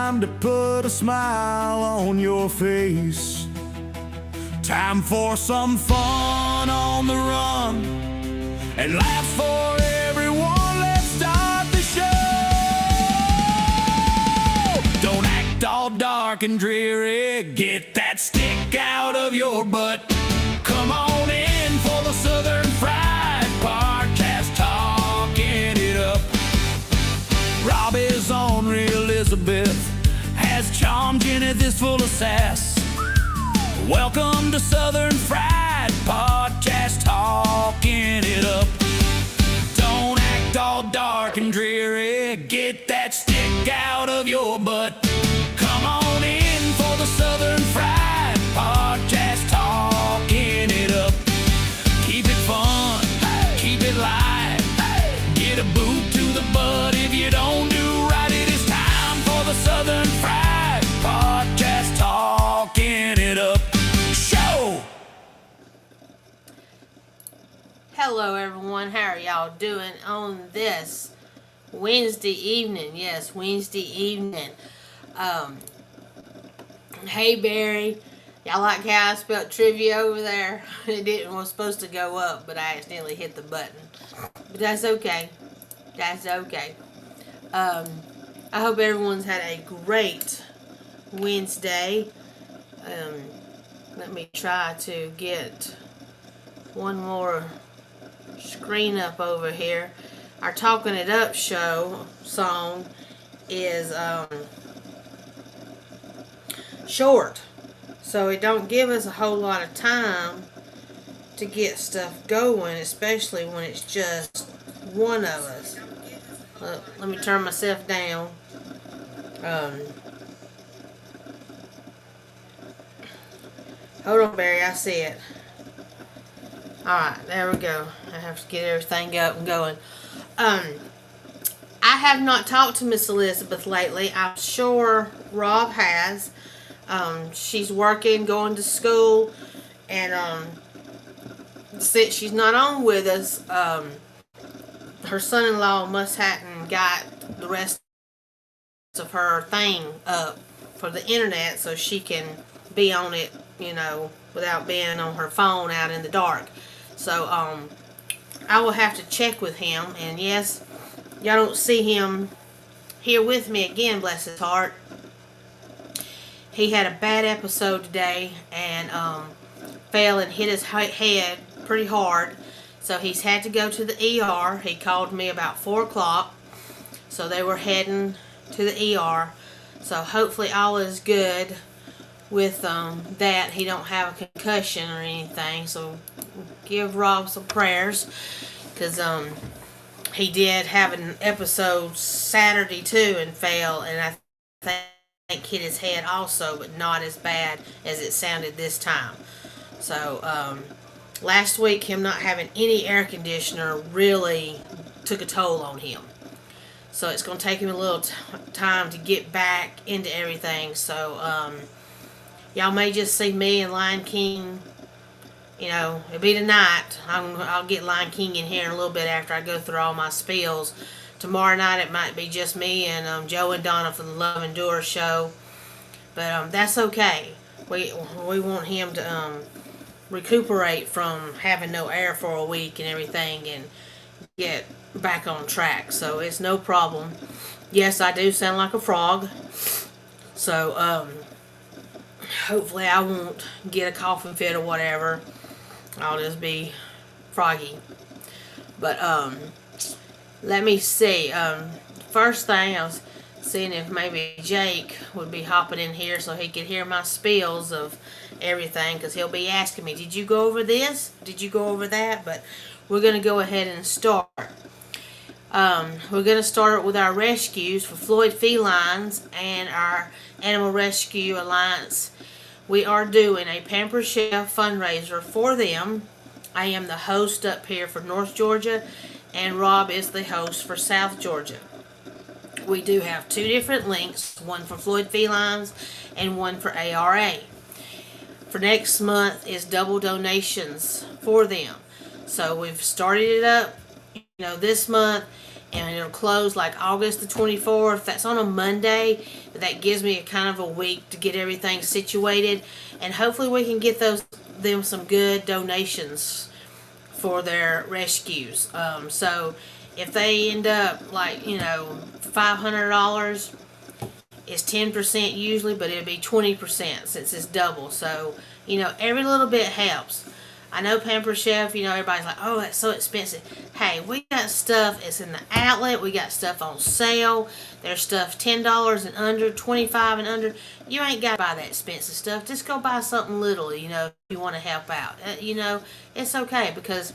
time to put a smile on your face. Time for some fun on the run and laughs for everyone. Let's start the show. Don't act all dark and dreary. Get that stick out of your butt. Come on in for the Southern Fried Podcast, Talkin It Up. Rob is ornery, Elizabeth has charm, Jenny this full of sass. Welcome to Southern Fried Podcast, Talkin It Up. Don't act all dark and dreary. Get that stick out of your butt. Come on in for the Southern Fried Podcast, Talkin It Up. Keep it fun, keep it light. Get a boot to the butt if you don't do right. It is time for the Southern Fried Podcast, Talkin It Up. Hello everyone, how are y'all doing on this Wednesday evening? Yes, Wednesday evening. Hey Barry, y'all like how I spelled trivia over there? It was supposed to go up, but I accidentally hit the button. But that's okay. That's okay. I hope everyone's had a great Wednesday. Let me try to get one more screen up over here. Our Talkin It Up song is short, so it don't give us a whole lot of time to get stuff going, especially when it's just one of us. Let me turn myself down. Hold on, Barry, I see it. Alright, there we go. I have to get everything up and going. I have not talked to Miss Elizabeth lately. I'm sure Rob has. She's working, going to school, and since she's not on with us, her son-in-law must hadn't got the rest of her thing up for the internet so she can be on it, you know, without being on her phone out in the dark. So, I will have to check with him, and yes, y'all don't see him here with me again, bless his heart. He had a bad episode today, and, fell and hit his head pretty hard, so he's had to go to the ER. He called me about 4 o'clock, so they were heading to the ER, so hopefully all is good with that. He don't have a concussion or anything, so give Rob some prayers, because he did have an episode Saturday too and fell, and I think hit his head also, but not as bad as it sounded this time. So last week him not having any air conditioner really took a toll on him, so it's going to take him a little time to get back into everything. So y'all may just see me and Lion King. You know, it'll be tonight. I'll get Lion King in here in a little bit after I go through all my spills. Tomorrow night it might be just me and Joe and Donna from the Love Endure show. But that's okay. We want him to recuperate from having no air for a week and everything and get back on track. So it's no problem. Yes, I do sound like a frog. So hopefully I won't get a coughing fit or whatever. I'll just be froggy. But let me see. First thing, I was seeing if maybe Jake would be hopping in here so he could hear my spills of everything, because he'll be asking me, did you go over this? Did you go over that? But we're going to go ahead and start. We're going to start with our rescues for Floyd Felines and our Animal Rescue Alliance. We are doing a Pamper Chef fundraiser for them. I am the host up here for North Georgia, and Rob is the host for South Georgia. We do have 2 different links, one for Floyd Felines and one for ARA. For next month is double donations for them. So we've started it up, you know, this month, and it'll close like August the 24th. That's on a Monday. That gives me a kind of a week to get everything situated, and hopefully we can get them some good donations for their rescues. So if they end up like, $500, it's 10% usually, but it'll be 20% since it's double. So, every little bit helps. I know Pamper Chef, everybody's like, oh, that's so expensive. Hey, we got stuff, it's in the outlet, we got stuff on sale. There's stuff $10 and under, $25 and under. You ain't got to buy that expensive stuff. Just go buy something little, if you want to help out. It's okay, because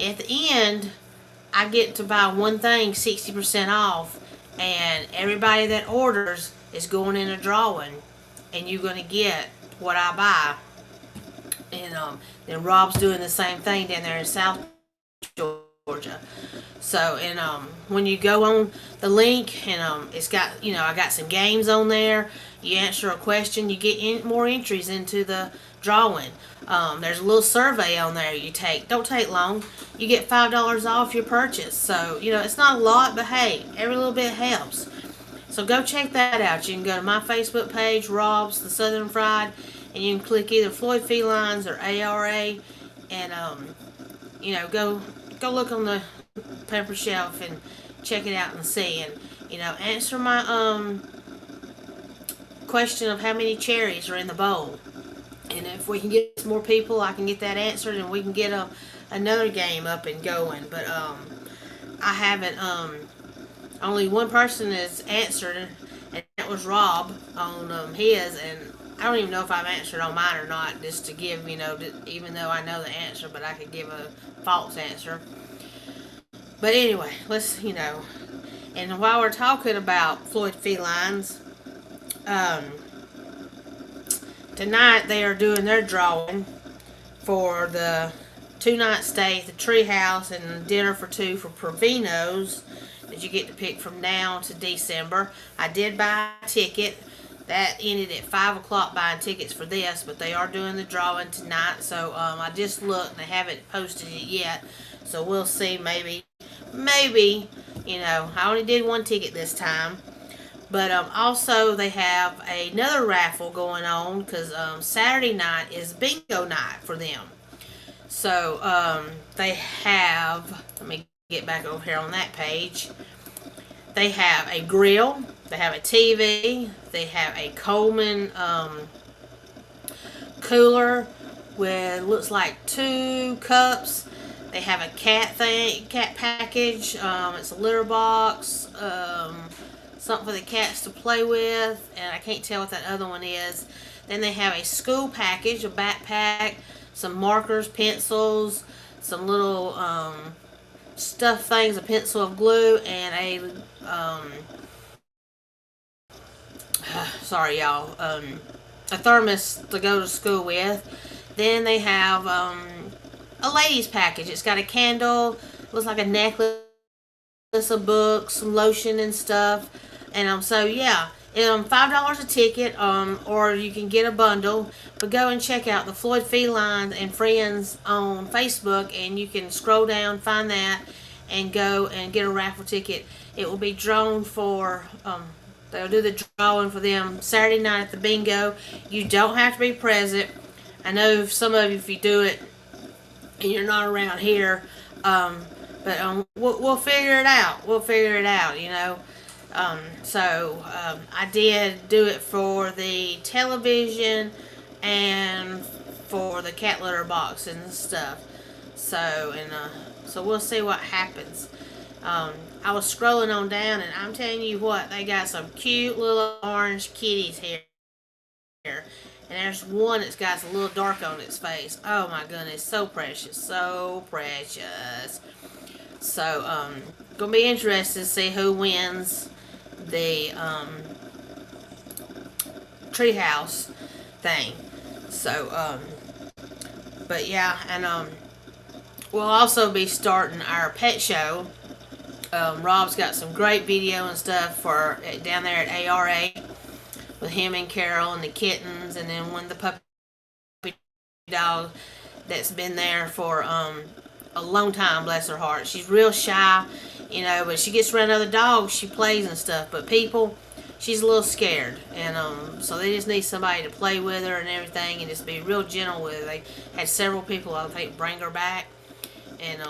at the end, I get to buy one thing 60% off, and everybody that orders is going in a drawing, and you're going to get what I buy. And then Rob's doing the same thing down there in South Georgia. So, and when you go on the link, and it's got, I got some games on there. You answer a question, you get more entries into the drawing. There's a little survey on there you take. Don't take long. You get $5 off your purchase. So, it's not a lot, but hey, every little bit helps. So go check that out. You can go to my Facebook page, Rob's the Southern Fried, and you can click either Floyd Felines or ARA, and go look on the Pamper Shelf and check it out and see, and answer my question of how many cherries are in the bowl. And if we can get more people, I can get that answered, and we can get another game up and going. But I haven't. Only one person has answered, and that was Rob on his, and I don't even know if I've answered on mine or not, just to give, even though I know the answer, but I could give a false answer. But anyway, let's, and while we're talking about Floyd Felines, tonight they are doing their drawing for the 2-night stay at the Treehouse and dinner for two for Provinos that you get to pick from now to December. I did buy a ticket. That ended at 5 o'clock buying tickets for this, but they are doing the drawing tonight. So I just looked, and they haven't posted it yet. So we'll see. Maybe, I only did one ticket this time. But also they have another raffle going on, because Saturday night is bingo night for them. So they have, let me get back over here on that page. They have a grill, they have a TV, they have a Coleman cooler with, looks like 2 cups. They have a cat package. It's a litter box, something for the cats to play with, and I can't tell what that other one is. Then they have a school package, a backpack, some markers, pencils, some little stuff things, a pencil of glue, and a sorry y'all, a thermos to go to school with. Then they have a ladies package. It's got a candle, looks like a necklace, a book, some lotion and stuff. And so yeah, $5 a ticket, or you can get a bundle. But go and check out the Floyd Felines and Friends on Facebook, and you can scroll down, find that, and go and get a raffle ticket. It will be drawn for, they'll do the drawing for them Saturday night at the bingo. You don't have to be present. I know some of you, if you do it and you're not around here, but we'll figure it out. We'll figure it out, So I did do it for the television and for the cat litter box and stuff. So we'll see what happens. I was scrolling on down, and I'm telling you what, they got some cute little orange kitties here. And there's one that's got a little dark on its face. Oh my goodness, so precious, so precious. So gonna be interested to see who wins the treehouse thing. So but yeah, and we'll also be starting our pet show. Rob's got some great video and stuff for down there at ARA with him and Carol and the kittens, and then one of the puppy dog that's been there for a long time, bless her heart. She's real shy, but she gets around other dogs, she plays and stuff. But people, she's a little scared, and so they just need somebody to play with her and everything, and just be real gentle with her. They had several people, I think, bring her back, and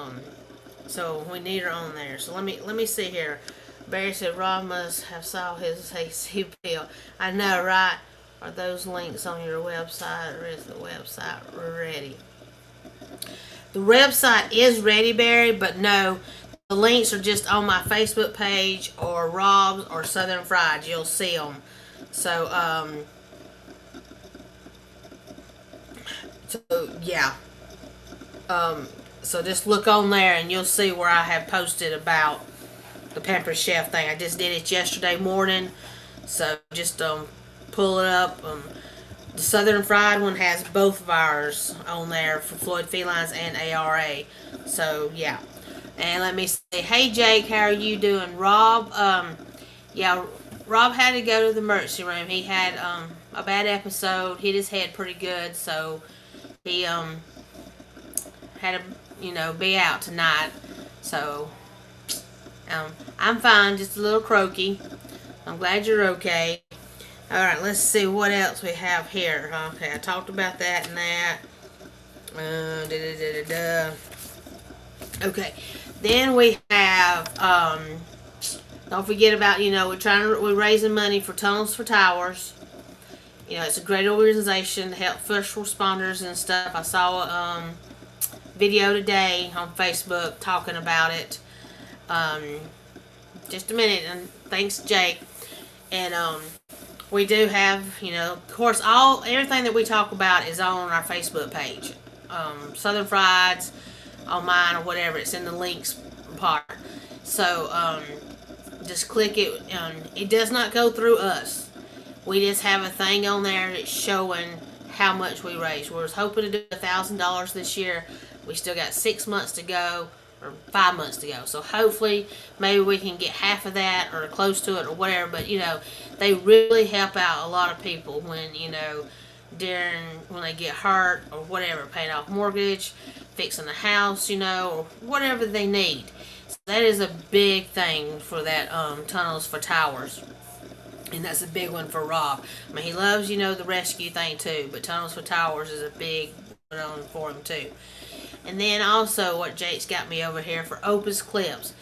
so we need her on there. So let me see here. Barry said Rob must have saw his AC bill. I know, right? Are those links on your website, or is the website ready? The website is ready, Barry, but no, the links are just on my Facebook page or Rob's or Southern Fried. You'll see them. So, yeah. So just look on there and you'll see where I have posted about the Pampered Chef thing. I just did it yesterday morning. So just pull it up. The Southern Fried one has both of ours on there for Floyd Felines and ARA. So, yeah. And let me say, hey, Jake, how are you doing? Rob, yeah, Rob had to go to the emergency room. He had a bad episode, hit his head pretty good, so he had to, be out tonight. So, I'm fine, just a little croaky. I'm glad you're okay. Alright, let's see what else we have here. Okay, I talked about that and that. Okay, then we have, don't forget about, we're raising money for Tunnels for Towers. It's a great organization to help first responders and stuff. I saw a video today on Facebook talking about it. Just a minute, and thanks, Jake. And we do have, of course, everything that we talk about is on our Facebook page. Southern Frieds, on mine or whatever, it's in the links part. So just click it. It does not go through us. We just have a thing on there that's showing how much we raised. We was hoping to do $1,000 this year. We still got 6 months to go, or 5 months to go. So hopefully maybe we can get half of that or close to it or whatever. But they really help out a lot of people when when they get hurt or whatever, paying off mortgage, fixing the house, or whatever they need. So that is a big thing for that Tunnels for Towers. And that's a big one for Rob. I mean, he loves, the rescue thing too, but Tunnels for Towers is a big one for him too. And then also what Jake's got me over here for Opus Clips.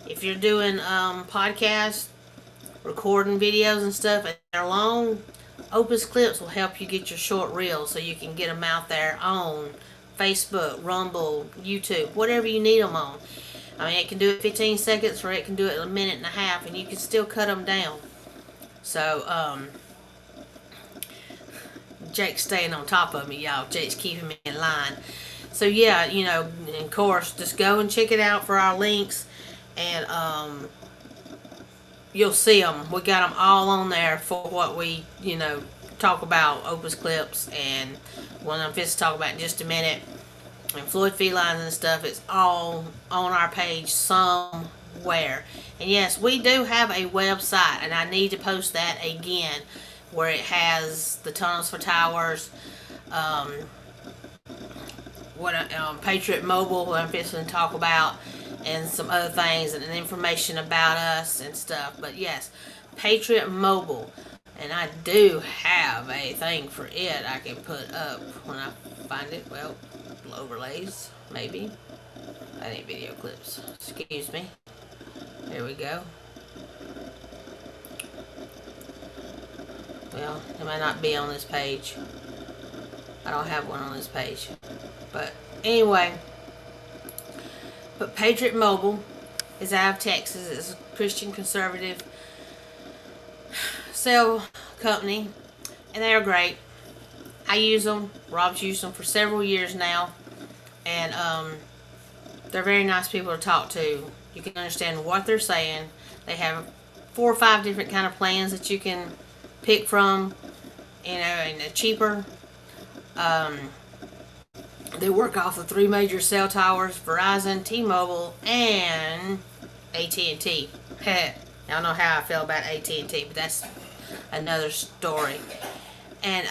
If you're doing podcasts, recording videos and stuff, and they're long, Opus Clips will help you get your short reels so you can get them out there on Facebook, Rumble, YouTube, whatever you need them on. I mean, it can do it 15 seconds or it can do it in a minute and a half, and you can still cut them down. So, Jake's staying on top of me, y'all. Jake's keeping me in line. So, yeah, and of course, just go and check it out for our links, and you'll see them. We got them all on there for what we, talk about, Opus Clips, and one I'm just talk about in just a minute, and Floyd Felines and stuff. It's all on our page somewhere. And yes, we do have a website, and I need to post that again, where it has the Tunnels for Towers, Patriot Mobile, what I'm fixing to talk about, and some other things, and information about us and stuff. But yes, Patriot Mobile, and I do have a thing for it I can put up when I find it. Well, overlays, maybe. I need video clips. Excuse me. There we go. Well, it might not be on this page. I don't have one on this page. But anyway, but Patriot Mobile is out of Texas. It's a Christian conservative cell company, and they are great. I use them. Rob's used them for several years now, and they're very nice people to talk to. You can understand what they're saying. They have 4 or 5 different kind of plans that you can pick from, and they're cheaper. They work off the 3 major cell towers: Verizon, T-Mobile, and AT&T. Y'all know how I feel about AT&T, but that's another story. And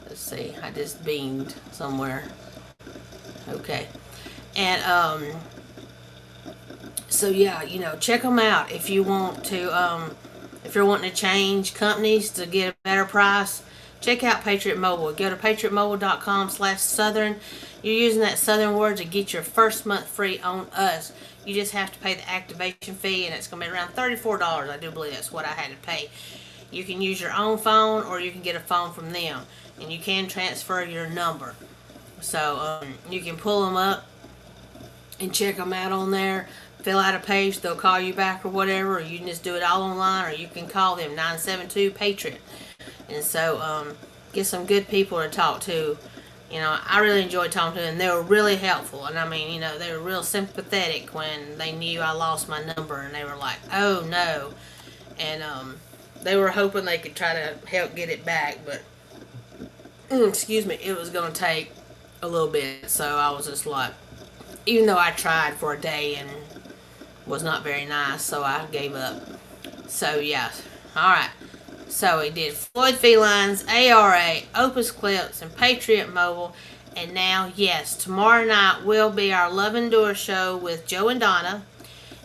let's Let's see. I just beamed somewhere. Okay. And so yeah, you know, check them out if you want to. If you're wanting to change companies to get a better price, check out Patriot Mobile. Go to patriotmobile.com/southern. You're using that southern word to get your first month free on us. You just have to pay the activation fee, and it's going to be around $34. I do believe that's what I had to pay. You can use your own phone, or you can get a phone from them, and you can transfer your number. So you can pull them up and check them out on there. Fill out a page, they'll call you back or whatever, or you can just do it all online, or you can call them 972-PATRIOT. And so get some good people to talk to. You know, I really enjoyed talking to them, and they were really helpful. And I mean, you know, they were real sympathetic when they knew I lost my number, and they were like, oh no. And they were hoping they could try to help get it back, but excuse me, it was going to take a little bit. So I was just like, even though I tried for a day and was not very nice, so I gave up. So yeah, alright. So we did Floyd Felines, ARA, Opus Clips, and Patriot Mobile. And now, yes, tomorrow night will be our Love Endure show with Joe and Donna.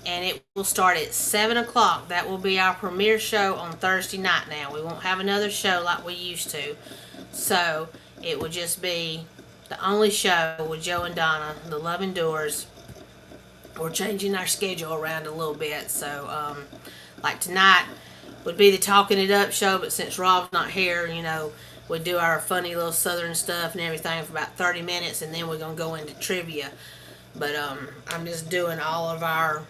And it will start at 7 o'clock. That will be our premiere show on Thursday night now. We won't have another show like we used to. So it will just be the only show with Joe and Donna, the Love Endures. We're changing our schedule around a little bit. So, like tonight would be the Talkin It Up show, but since Rob's not here, you know, we do our funny little southern stuff and everything for about 30 minutes, and then we're going to go into trivia. But I'm just doing all of our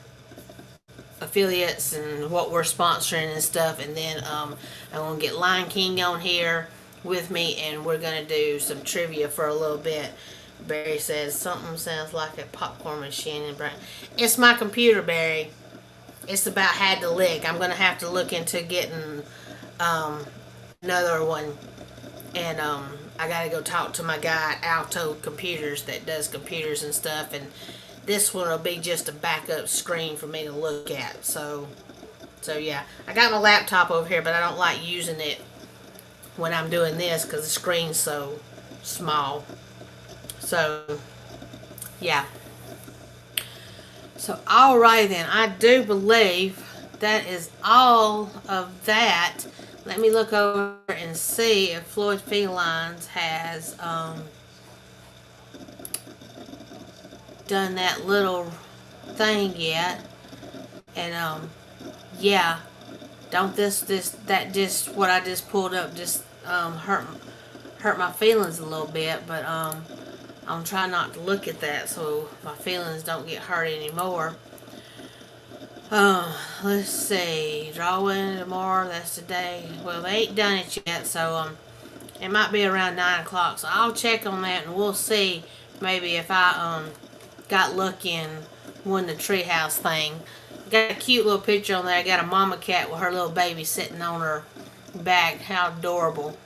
affiliates and what we're sponsoring and stuff, and then I'm going to get Lion King on here with me, and we're going to do some trivia for a little bit. Barry says something sounds like a popcorn machine in brain. It's my computer, Barry. It's about had to lick. I'm going to have to look into getting another one. And I got to go talk to my guy at Alto Computers that does computers and stuff. And this one will be just a backup screen for me to look at. So yeah. I got my laptop over here, but I don't like using it when I'm doing this because the screen's so small. So, yeah. So, alright then. I do believe that is all of that. Let me look over and see if Floyd Felines has done that little thing yet. And, yeah. Don't that just, what I just pulled up just hurt my feelings a little bit. But, I'm trying not to look at that so my feelings don't get hurt anymore. Let's see. Drawing tomorrow, that's today. Well, they ain't done it yet, so it might be around 9 o'clock. So I'll check on that and we'll see maybe if I got lucky and won the treehouse thing. Got a cute little picture on there. I got a mama cat with her little baby sitting on her back. How adorable.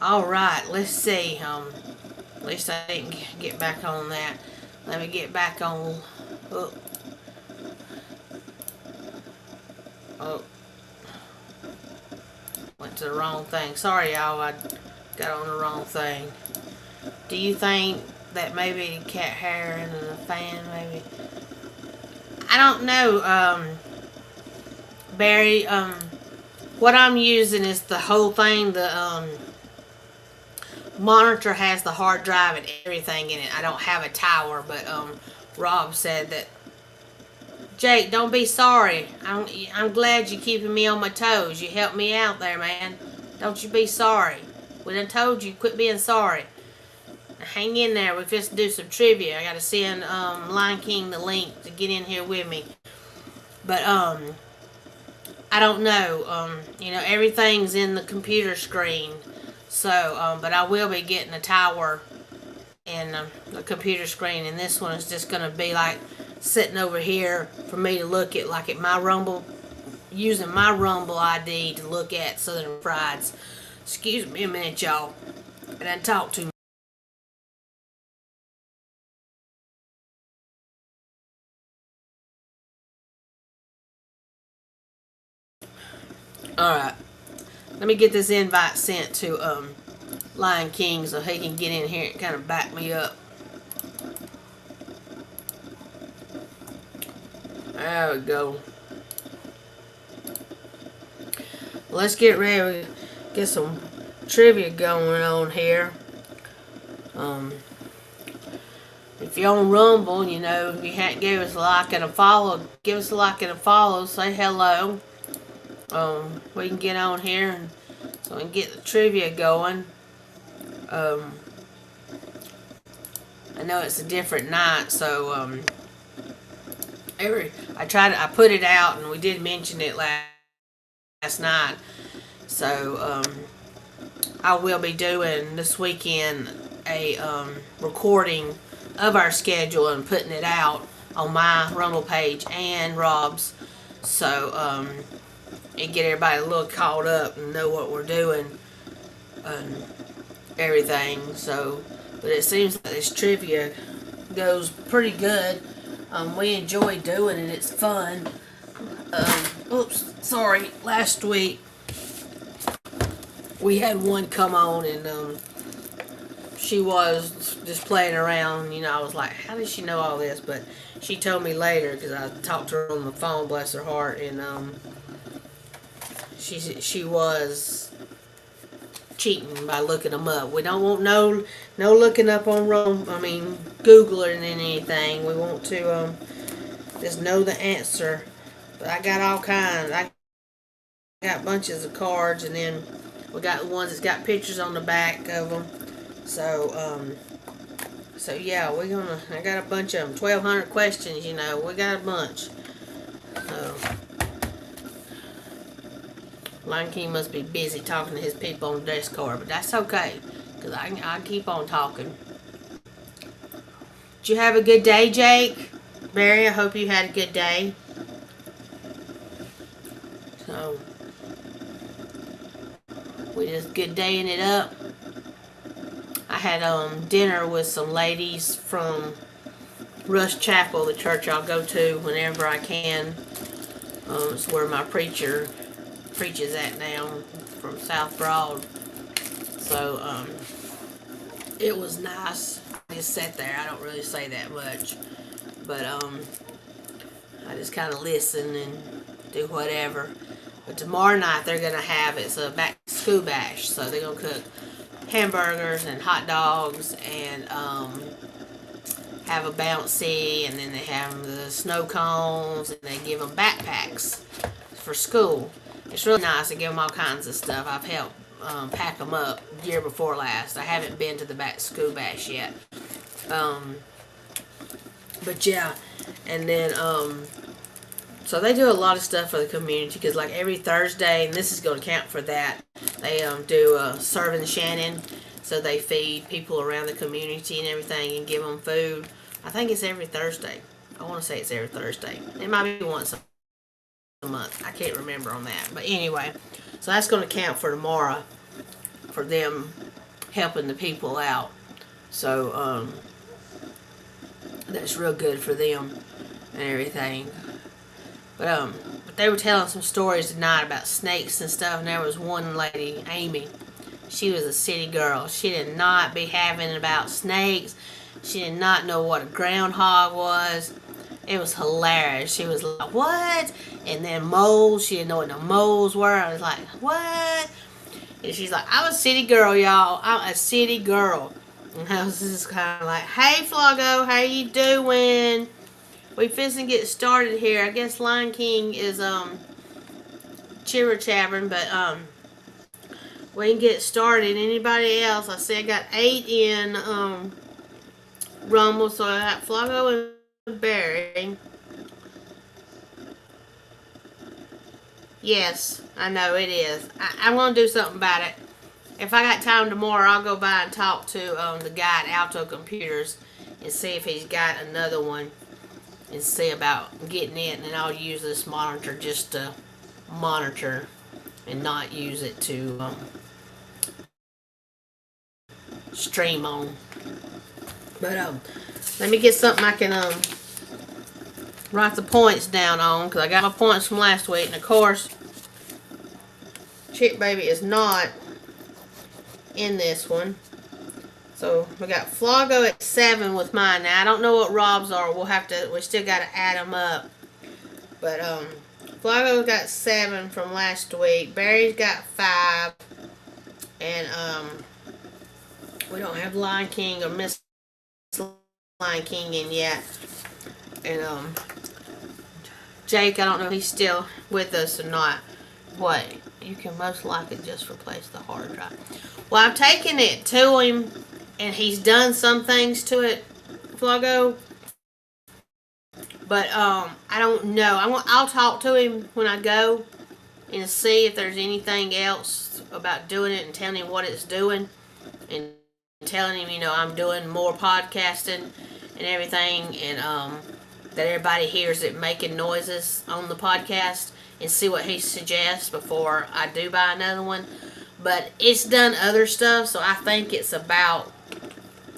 Alright, let's see. At least I didn't get back on that. Let me get back on. Oh. Went to the wrong thing. Sorry, y'all. I got on the wrong thing. Do you think that maybe cat hair and a fan, maybe? I don't know, Barry. What I'm using is the whole thing. The monitor has the hard drive and everything in it. I don't have a tower, but Rob said that, Jake, don't be sorry. I'm glad you're keeping me on my toes. You helped me out there, man. Don't you be sorry. We done told you, quit being sorry. Now, hang in there. We've just do some trivia. I got to send Lion King the link to get in here with me. But I don't know. You know, everything's in the computer screen. So, but I will be getting a tower and the computer screen, and this one is just going to be like sitting over here for me to look at, like at my Rumble, using my Rumble ID to look at Southern Frieds. Excuse me a minute, y'all. I done talked too much. Alright. Let me get this invite sent to Lion King so he can get in here and kind of back me up. There we go. Let's get ready. Get some trivia going on here. If you're on Rumble, you know, if you hadn't give us a like and a follow, give us a like and a follow. Say hello. We can get on here and so we can get the trivia going. I know it's a different night, so I put it out, and we did mention it last night. So I will be doing this weekend a recording of our schedule and putting it out on my Rumble page and Rob's, so it get everybody a little caught up and know what we're doing and everything. So, but it seems like this trivia goes pretty good. We enjoy doing it. It's fun. Oops, sorry. Last week we had one come on, and she was just playing around. You know, I was like, how does she know all this? But she told me later, because I talked to her on the phone, bless her heart, and she was cheating by looking them up. We don't want no looking up on Google or anything. We want to just know the answer. But I got all kinds. I got bunches of cards, and then we got the ones that's got pictures on the back of them. So yeah, I got a bunch of them. 1,200 questions, you know. We got a bunch. So Lion King must be busy talking to his people on Discord, but that's okay, because I keep on talking. Did you have a good day, Jake? Barry, I hope you had a good day. So, we just good daying it up. I had dinner with some ladies from Rush Chapel, the church I'll go to whenever I can. It's where my preacher preaches at now, from South Broad. So it was nice. I just sat there. I don't really say that much, but I just kind of listen and do whatever. But tomorrow night they're gonna have, it's a back to school bash, so they're gonna cook hamburgers and hot dogs and have a bouncy, and then they have the snow cones, and they give them backpacks for school. It's really nice. They give them all kinds of stuff. I've helped pack them up year before last. I haven't been to the back to school bash yet. But yeah, and then so they do a lot of stuff for the community, because like every Thursday, and this is going to count for that, they do Serving Shannon, so they feed people around the community and everything and give them food. I think it's every Thursday. I want to say it's every Thursday. It might be once a month. I can't remember on that. But anyway, so that's going to count for tomorrow for them helping the people out. So that's real good for them and everything. But they were telling some stories tonight about snakes and stuff, and there was one lady, Amy. She was a city girl. She did not be having about snakes. She did not know what a groundhog was. It was hilarious. She was like, what? And then moles. She didn't know what no moles were. I was like, what? And she's like, I'm a city girl, y'all. I'm a city girl. And I was just kind of like, hey, Floggo, how you doing? We fixing to get started here. I guess Lion King is chibber-chabbering, but we can get started. Anybody else? I see I got 8 in Rumble, so I got Floggo and Barry. Yes, I know it is. I'm going to do something about it. If I got time tomorrow, I'll go by and talk to the guy at Alto Computers and see if he's got another one and see about getting it. And then I'll use this monitor just to monitor and not use it to stream on. But let me get something I can write the points down on, because I got my points from last week. And of course, Chick Baby is not in this one. So we got Flago at 7 with mine. Now I don't know what Rob's are. We still got to add them up. But Flago's got 7 from last week. Barry's got 5, and we don't have Lion King or Miss Lion King in yet. And Jake, I don't know if he's still with us or not. What? You can most likely just replace the hard drive. Well, I've taken it to him, and he's done some things to it, Flago. But I don't know. I'll talk to him when I go and see if there's anything else about doing it and telling him what it's doing and telling him, I'm doing more podcasting and everything, and that everybody hears it making noises on the podcast, and see what he suggests before I do buy another one. But it's done other stuff, so I think it's about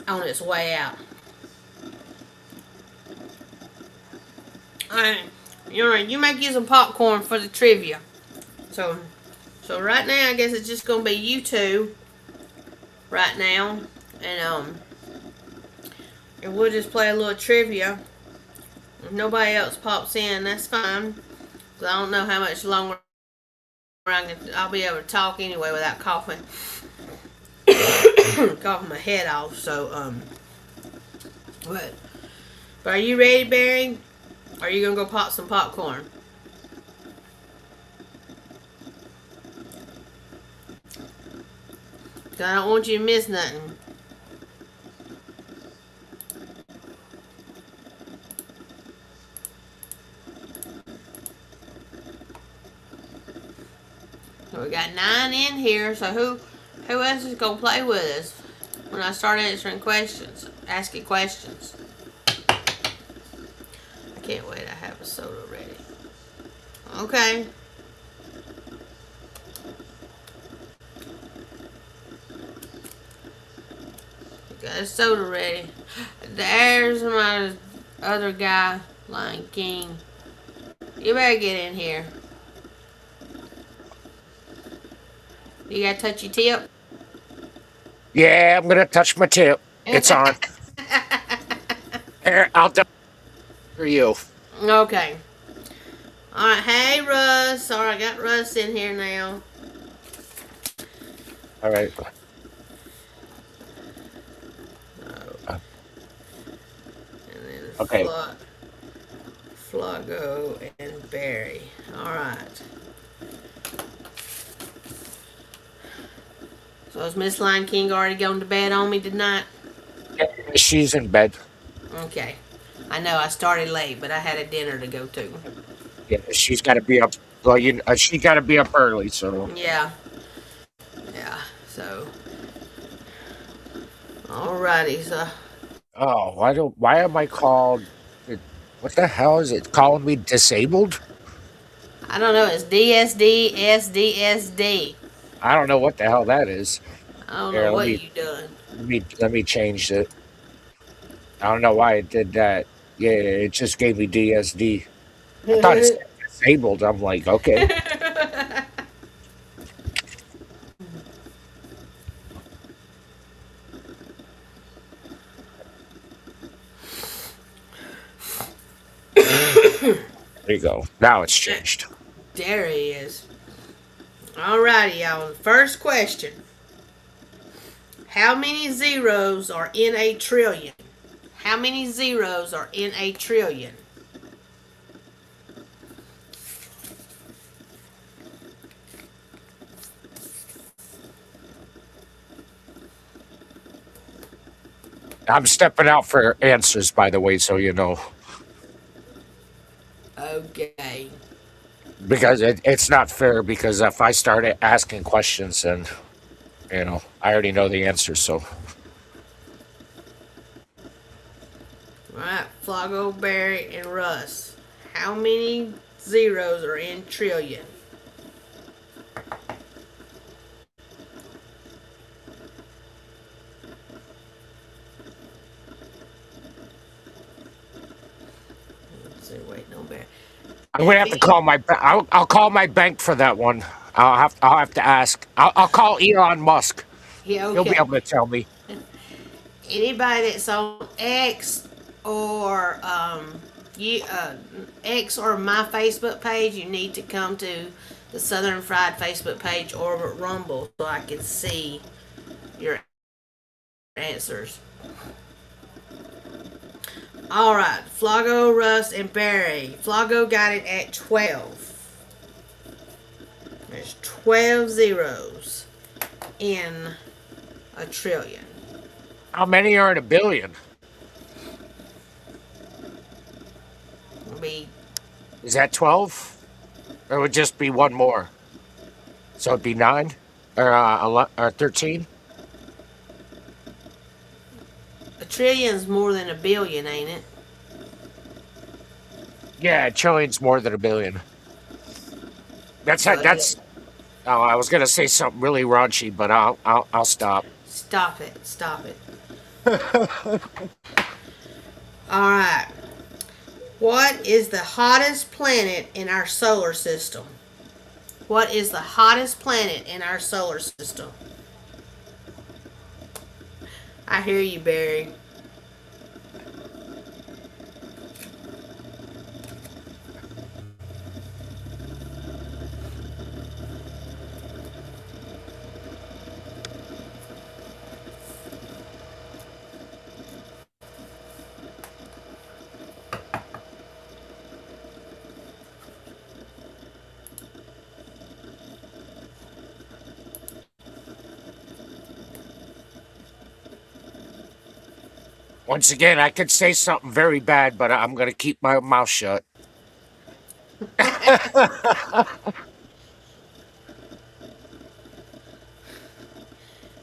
on its way out. Alright, you make you some popcorn for the trivia. So right now, I guess it's just gonna be you two right now, and we'll just play a little trivia. If nobody else pops in, that's fine. Cause I don't know how much longer I'll be able to talk anyway without coughing my head off. So but are you ready, Barry? Or are you gonna go pop some popcorn? Cause I don't want you to miss nothing. So we got 9 in here. So who else is gonna play with us when I start asking questions? I can't wait. I have a soda ready. Okay. Got a soda ready. There's my other guy, Lion King. You better get in here. You gotta touch your tip? Yeah, I'm gonna touch my tip. It's on. Here, I'll do it for you. Okay. Alright, hey Russ. Alright, got Russ in here now. All right. And then Okay. Flago and Barry. Alright. So is Miss Lion King already going to bed on me tonight? She's in bed. Okay. I know I started late, but I had a dinner to go to. Yeah, she's got to be up. Well, she got to be up early. So Yeah. Yeah. So. Alrighty. So. oh, why am I called? What the hell is it calling me disabled? I don't know. It's DSD, SDSD. I don't know what the hell that is. I don't Here, know what you done. let me change it. I don't know why it did that. Yeah, it just gave me DSD. I thought it said disabled. I'm like, okay. There you go. Now it's changed. There he is. Alrighty, y'all. First question. How many zeros are in a trillion? How many zeros are in a trillion? I'm stepping out for answers, by the way, so you know. Okay. Because it's not fair, because if I started asking questions, and, I already know the answer, so. Alright, Flago, Barry, and Russ. How many zeros are in trillion? Let's see, wait, no Barry. I'm gonna have to call my. I'll call my bank for that one. I'll have to ask. I'll call Elon Musk. Yeah, He'll be okay. able to tell me. Anybody that's on X or you X or my Facebook page, you need to come to the Southern Fried Facebook page or Rumble so I can see your answers. All right, Flago, Russ, and Barry. Flago got it at 12. There's 12 zeros in a trillion. How many are in a billion? It'll be Is that 12? Or it would just be one more? So it'd be 9? Or 13? a trillion's more than a billion, ain't it? Yeah, a trillion's more than a billion. So That's. Oh, I was gonna say something really raunchy, but I'll stop. stop it. Stop it. All right. What is the hottest planet in our solar system? What is the hottest planet in our solar system? I hear you, Barry. Once again, I could say something very bad, but I'm gonna keep my mouth shut.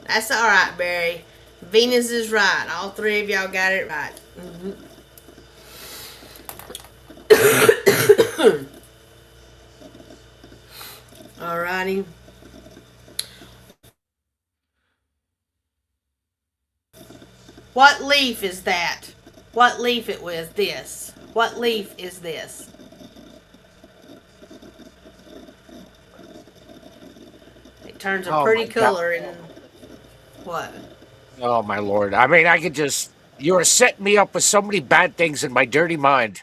That's all right, Barry. Venus is right. All three of y'all got it right. All righty. What leaf is that? What leaf it was this? What leaf is this? It turns a Oh pretty my god. color in what? Oh my lord. I mean, I could just. You are setting me up with so many bad things in my dirty mind.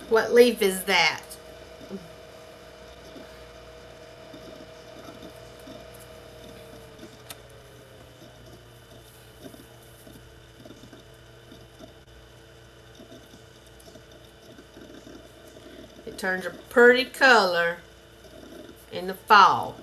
What leaf is that? It turns a pretty color in the fall.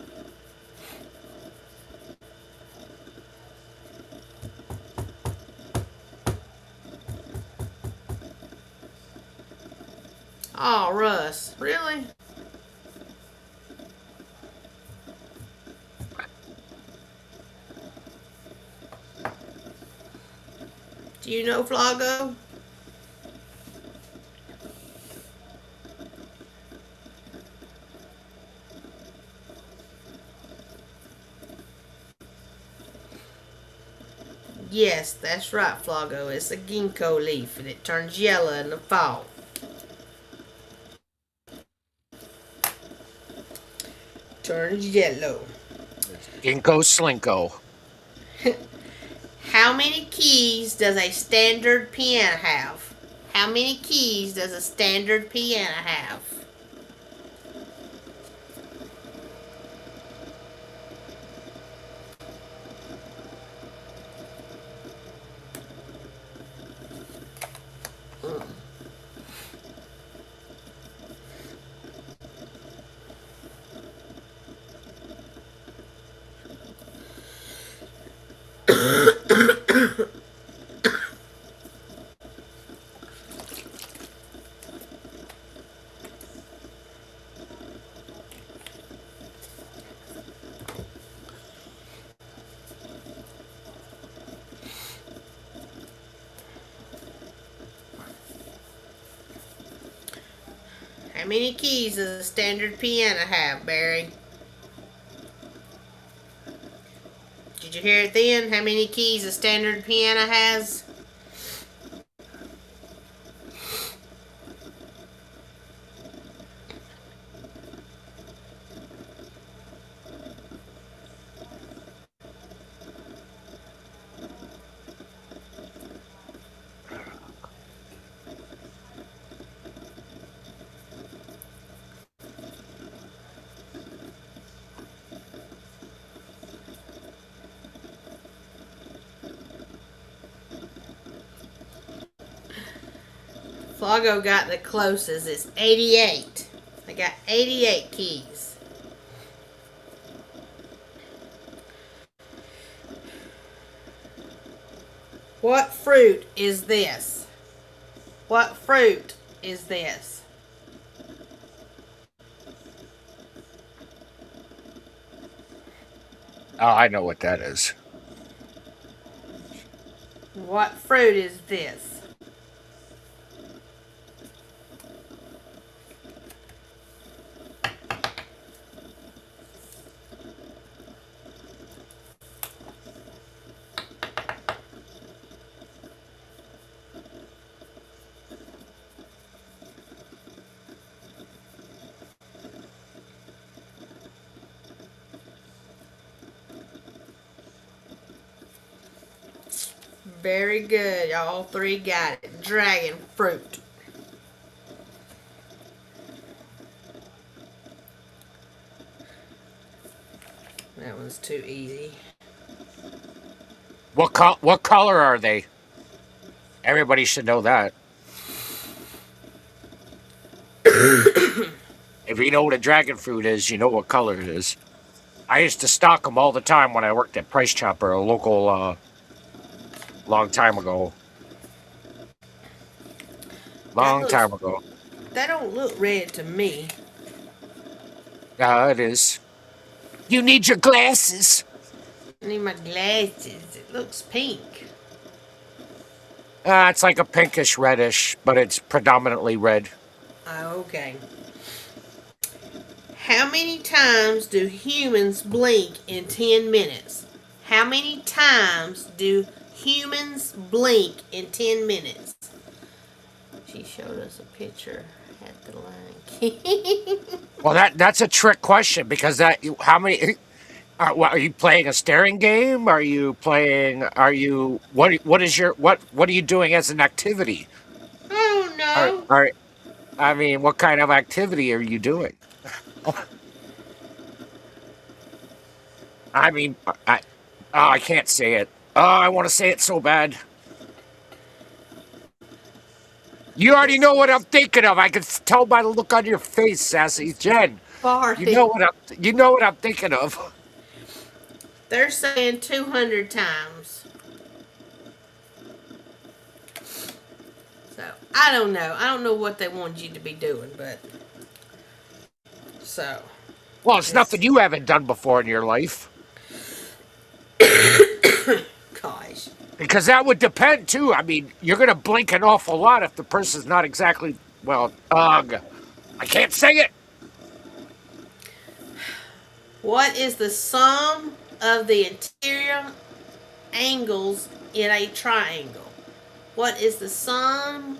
Oh, Russ, really? Do you know Flago? Yes, that's right, Flago. It's a ginkgo leaf and it turns yellow in the fall. Turns yellow. Ginkgo slinko. How many keys does a standard piano have? How many keys does a standard piano have? How many keys does a standard piano have, Barry? Did you hear it then? How many keys a standard piano has? Flago got the closest. It's 88. I got 88 keys. What fruit is this? What fruit is this? Oh, I know what that is. What fruit is this? Very good. All three got it. Dragon fruit. That one's too easy. What color are they? Everybody should know that. If you know what a dragon fruit is, you know what color it is. I used to stock them all the time when I worked at Price Chopper, a local, long time ago. Long time ago. That don't look red to me. Yeah, it is. You need your glasses. I need my glasses. It looks pink. It's like a pinkish reddish, but it's predominantly red. Okay. How many times do humans blink in 10 minutes? How many times do humans blink in 10 minutes? She showed us a picture at the line. Well, that's a trick question because how many? Are you playing a staring game? Are you playing? What is your what are you doing as an activity? Oh no. I mean, what kind of activity are you doing? I mean, I can't say it. Oh, I want to say it so bad. You already know what I'm thinking of. I can tell by the look on your face, Sassy Jen. Farting. You know what I'm thinking of. They're saying 200 times. So, I don't know. I don't know what they wanted you to be doing, but... So... Well, it's nothing you haven't done before in your life. Gosh. Because that would depend, too. I mean, you're going to blink an awful lot if the person's not exactly... Well, I can't say it. What is the sum of the interior angles in a triangle? What is the sum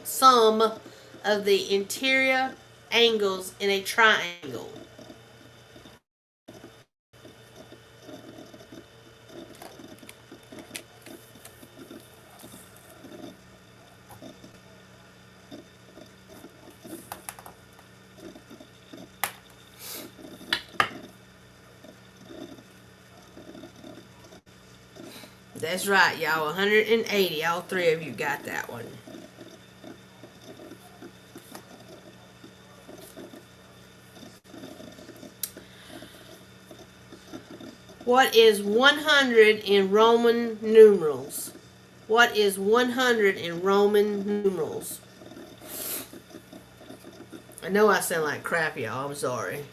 of the interior angles in a triangle? That's right, y'all. 180. All three of you got that one. What is 100 in Roman numerals? What is 100 in Roman numerals? I know I sound like crap, y'all. I'm sorry.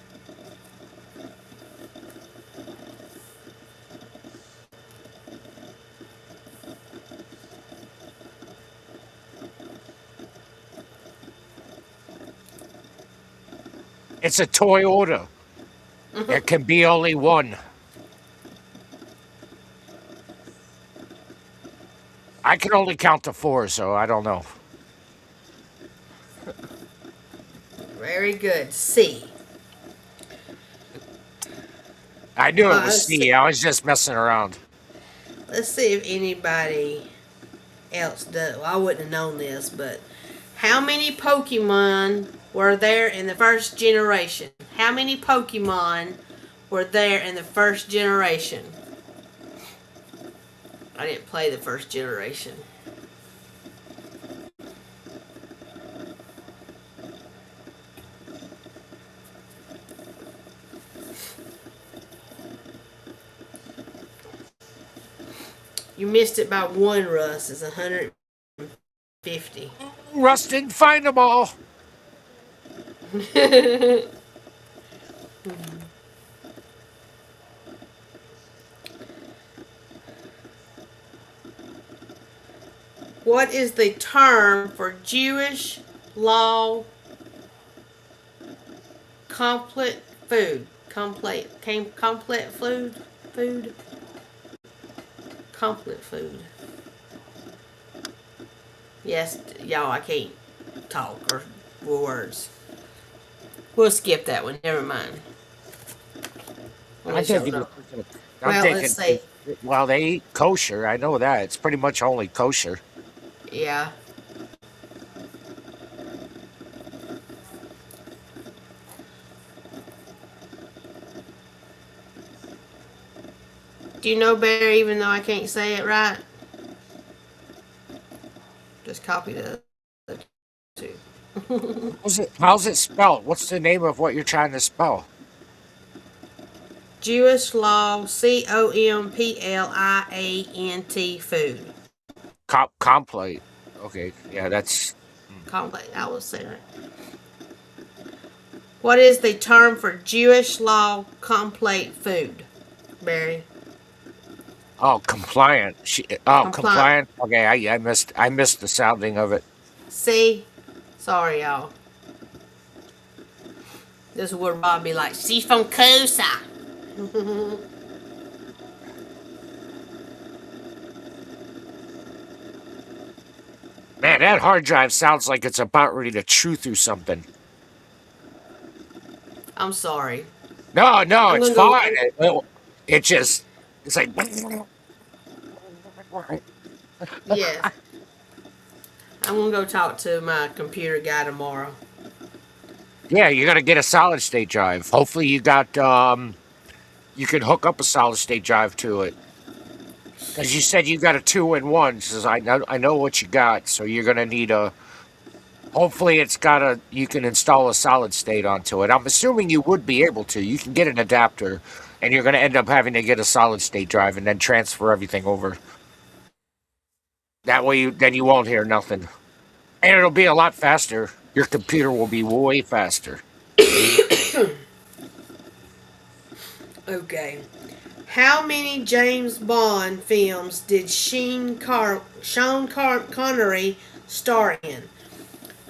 It's a toy order. There can be only one. I can only count to 4, so I don't know. Very good. C. I knew it was C. I was just messing around. Let's see if anybody else does. Well, I wouldn't have known this, but how many Pokemon were there in the first generation? How many Pokemon were there in the first generation? I didn't play the first generation. You missed it by one, Russ. It's 150. Russ didn't find them all. What is the term for Jewish law complete food? Complete food? Food? Complete food. Yes, y'all, I can't talk or words. We'll skip that one. Never mind. I'm Unless y'all thinking. know. I'm Well, let's thinking. see. Well, they eat kosher. I know that. It's pretty much only kosher. Yeah. Do you know Barry even though I can't say it right? Just copy the other two. How's it spelled? What's the name of what you're trying to spell? Jewish law, Compliant food. Complete. Okay. Yeah, that's Complete. I will say that. What is the term for Jewish law complete food, Barry? compliant. Compliant. Compliant. Okay, I missed the sounding of it. See? Sorry, y'all. This is where Bob be like, "See from Kosa." Man, that hard drive sounds like it's about ready to chew through something. I'm sorry. No, no, I'm it's gonna go. fine. It just it's like Yes, I'm gonna go talk to my computer guy tomorrow. yeah, you got to get a solid state drive. Hopefully, you can hook up a solid state drive to it. Because you said you got a two in one. Says I know what you got. So you're gonna need a. Hopefully, it's got a. You can install a solid state onto it. I'm assuming you would be able to. You can get an adapter, and you're gonna end up having to get a solid state drive and then transfer everything over. That way, then you won't hear nothing, and it'll be a lot faster. Your computer will be way faster. Okay. How many James Bond films did Connery star in?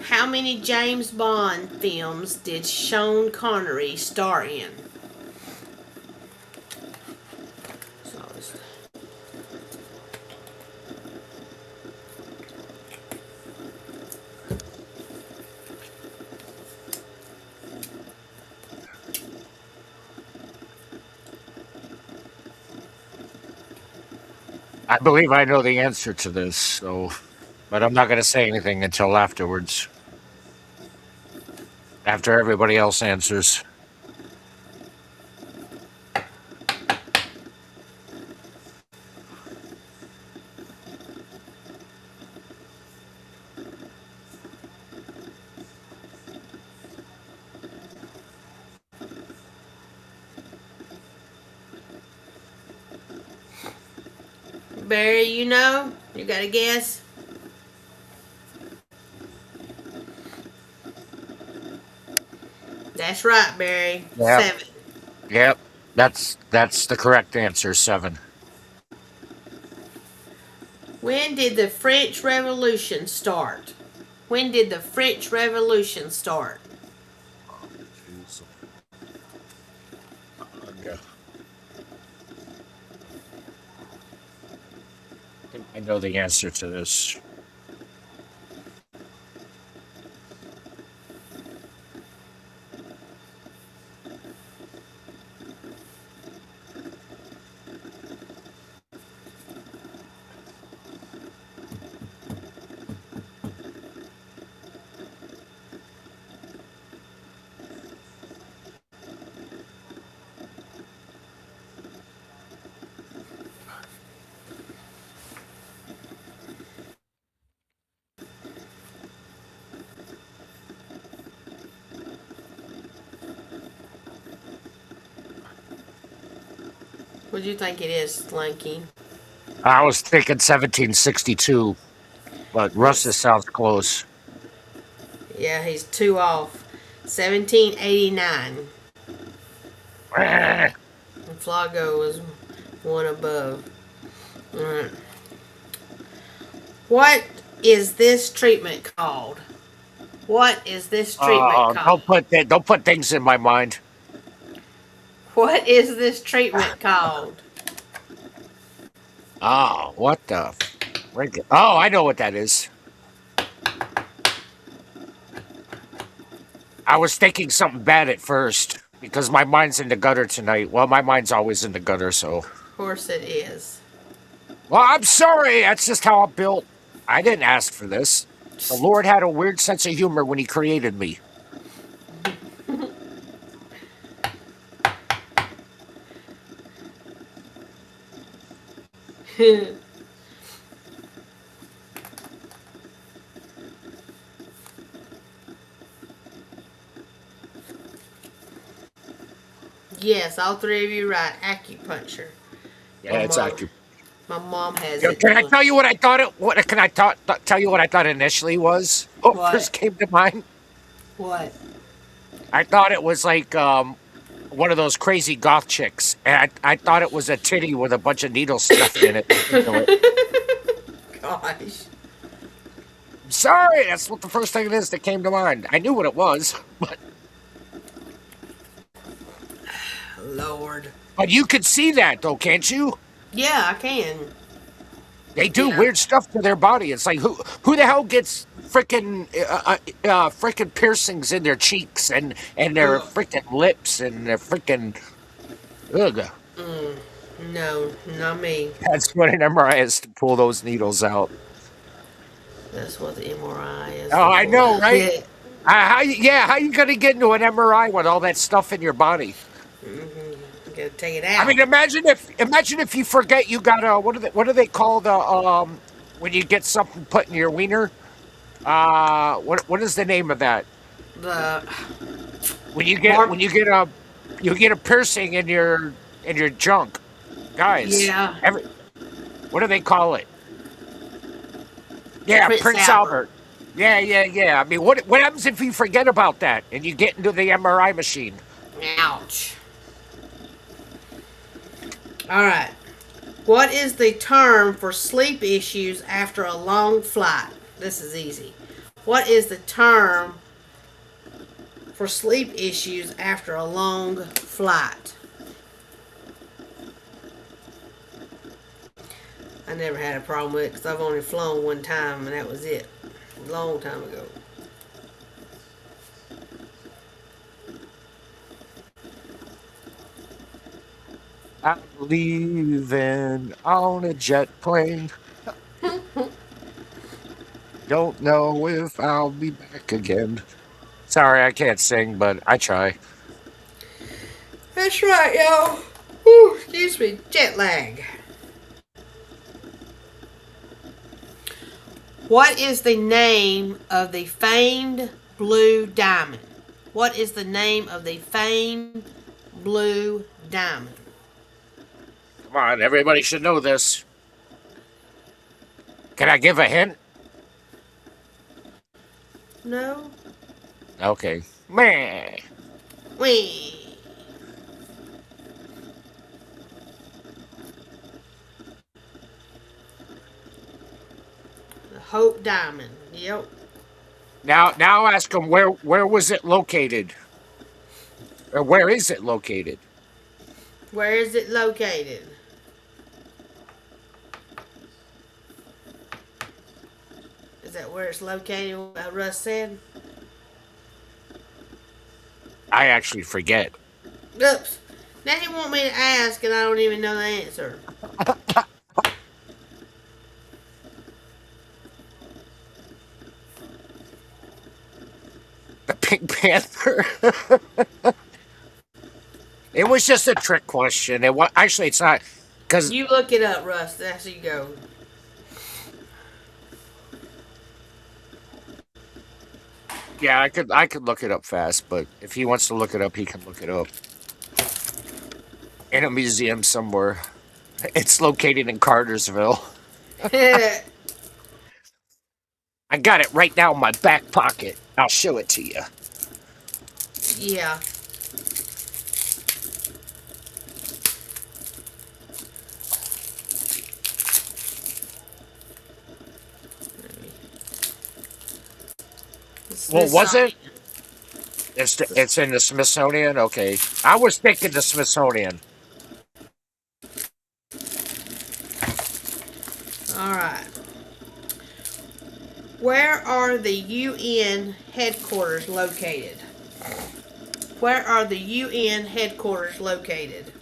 How many James Bond films did Sean Connery star in? So I believe I know the answer to this, so but I'm not gonna say anything until afterwards. After everybody else answers. Barry, you know? You got a guess? That's right, Barry. Yep. 7. Yep. That's the correct answer, 7. When did the French Revolution start? When did the French Revolution start? Oh, jeez. Okay. I think I know the answer to this. What do you think it is, Slinky? I was thinking 1762, but Rustus sounds close. Yeah, he's two off. 1789. Eh, And Flago was one above. Alright. What is this treatment called? What is this treatment called? don't put things in my mind. What is this treatment called? Oh, what the? Oh, I know what that is. I was thinking something bad at first because my mind's in the gutter tonight. Well, my mind's always in the gutter, so. Of course it is. Well, I'm sorry. That's just how I'm built. I didn't ask for this. The Lord had a weird sense of humor when He created me. Yes, all three of you right. Acupuncture. Yeah, it's accurate. My mom has Can it. can I tell you what I thought it? What can I tell you what I thought initially was? What first What? came to mind? What? I thought it was like one of those crazy goth chicks, and I thought it was a titty with a bunch of needles stuffed in it. Gosh. I'm sorry, that's what the first thing it is that came to mind. I knew what it was, Lord. but you could see that though, can't you? Yeah, I can. They do Yeah. weird stuff to their body. It's like who the hell gets freaking piercings in their cheeks and their Ugh. freaking lips and their freaking ugh. No, not me. That's what an MRI is to pull those needles out. That's what the MRI is. Oh, I know, right? Yeah. How you gonna get into an MRI with all that stuff in your body? Gotta take it I out. mean, imagine if you forget you got a what do they call the when you get something put in your wiener? What is the name of that? The When you get a piercing in your junk, guys. Yeah. What do they call it? Yeah, Prince Prince Albert. Albert. Yeah. I mean, what happens if you forget about that and you get into the MRI machine? Ouch. All right. What is the term for sleep issues after a long flight? This is easy. What is the term for sleep issues after a long flight? I never had a problem with it because I've only flown one time and that was it. A long time ago. I'm leaving on a jet plane. Don't know if I'll be back again. Sorry, I can't sing, but I try. That's right, y'all. Whew, excuse me. Jet lag. What is the name of the famed blue diamond? What is the name of the famed blue diamond? Come on, everybody should know this. Can I give a hint? No? Okay. Meh. Wee. The Hope Diamond. Yep. Now ask them where was it located? Or where is it located? Where is it located? Is that where it's located, Russ said? I actually forget. Oops. Now you want me to ask and I don't even know the answer. The Pink Panther. It was just a trick question. Actually it's not because You look it up, Russ. That's you go. yeah, I could look it up fast, but if he wants to look it up, he can look it up in a museum somewhere. It's located in Cartersville. I got it right now in my back pocket. I'll show it to you. Yeah. The Well, was it? Smithsonian. It's in the Smithsonian. Okay, I was thinking the Smithsonian. All right. Where are the UN headquarters located? Where are the UN headquarters located?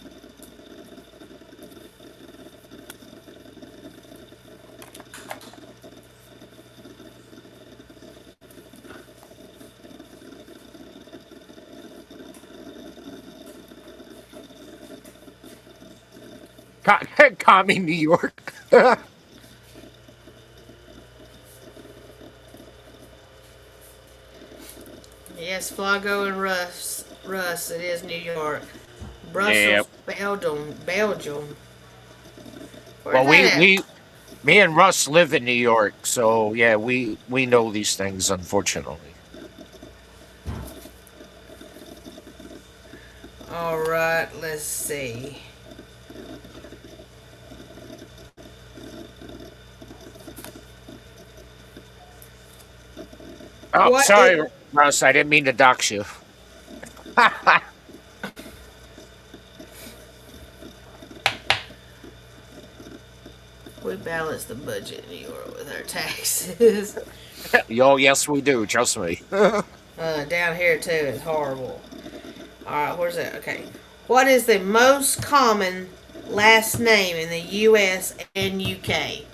Commie, New York. Yes, Flago and Russ. Russ, it is New York. Yeah. Brussels, Belgium. Belgium. Where's Well, that me and Russ live in New York, so yeah, we know these things. Unfortunately. at? All right, let's see. Oh, What is sorry, Russ. I didn't mean to dox you. we balance the budget in New York with our taxes? Yo, yes, we do. Trust me. Down here too is horrible. All right, where's that? Okay. What is the most common last name in the U.S. and U.K.?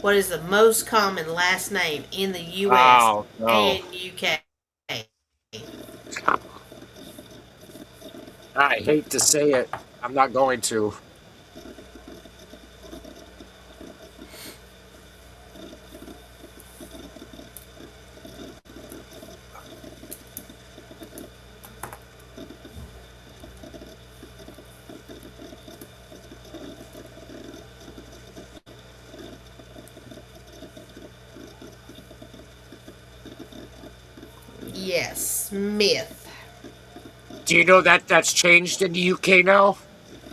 What is the most common last name in the U.S. Oh no. and U.K.? I hate to say it. I'm not going to. Yes, Smith. Do you know that that's changed in the UK now?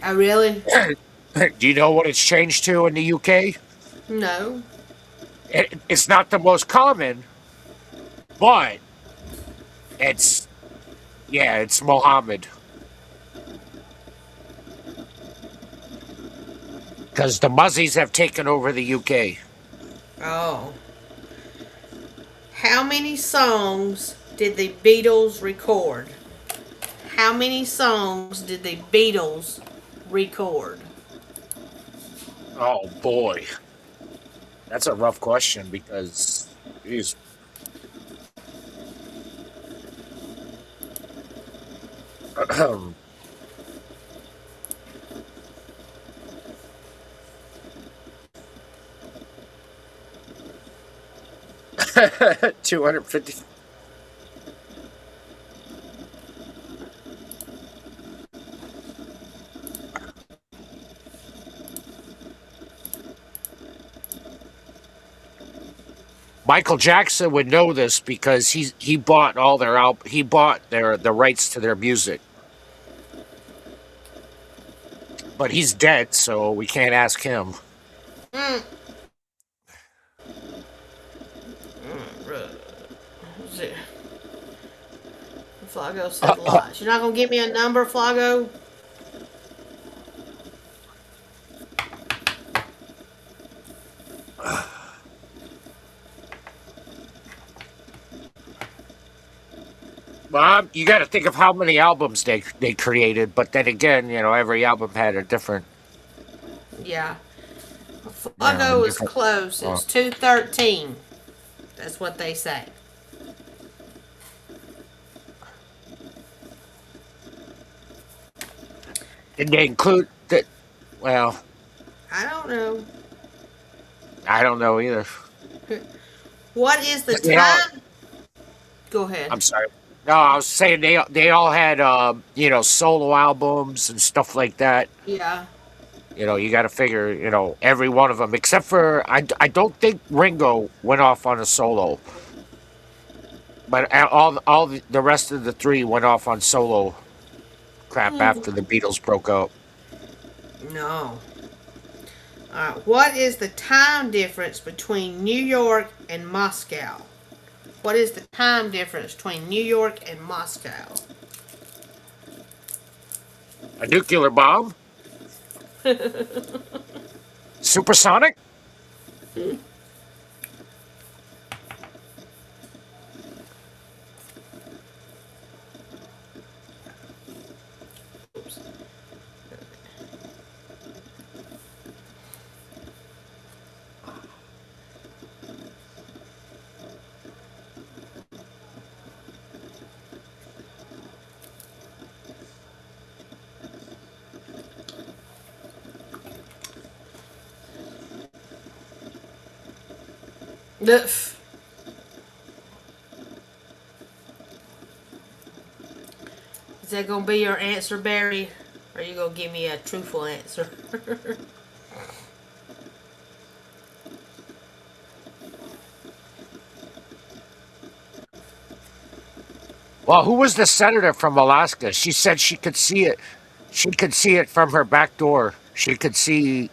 Oh, really? Do you know what it's changed to in the UK? No. It's not the most common, but it's yeah, it's Mohammed because the Muzzies have taken over the UK. Oh. How many songs did the Beatles record? How many songs did the Beatles record? Oh boy, that's a rough question because geez. 250. Michael Jackson would know this because he bought all their he bought their the rights to their music, but he's dead, so we can't ask him. Mm. Mm, Flago said lots. You're not gonna give me a number, Flago? Well, you got to think of how many albums they created, but then again, every album had a different, Yeah. a Flago was different. close. It Uh, was 213. That's what they say. did they include that? Well, I don't know. I don't know either. What is the They all. time? Go ahead. I'm sorry. No, I was saying they all had solo albums and stuff like that. Yeah. You got to figure, every one of them, except for I don't think Ringo went off on a solo, but the rest of the three went off on solo crap after the Beatles broke up. No. What is the time difference between New York and Moscow? What is the time difference between New York and Moscow? A nuclear bomb? Supersonic? Oops. Is that gonna be your answer, Barry? Or are you gonna give me a truthful answer? Well, who was the senator from Alaska? She said she could see it. She could see it from her back door. She could see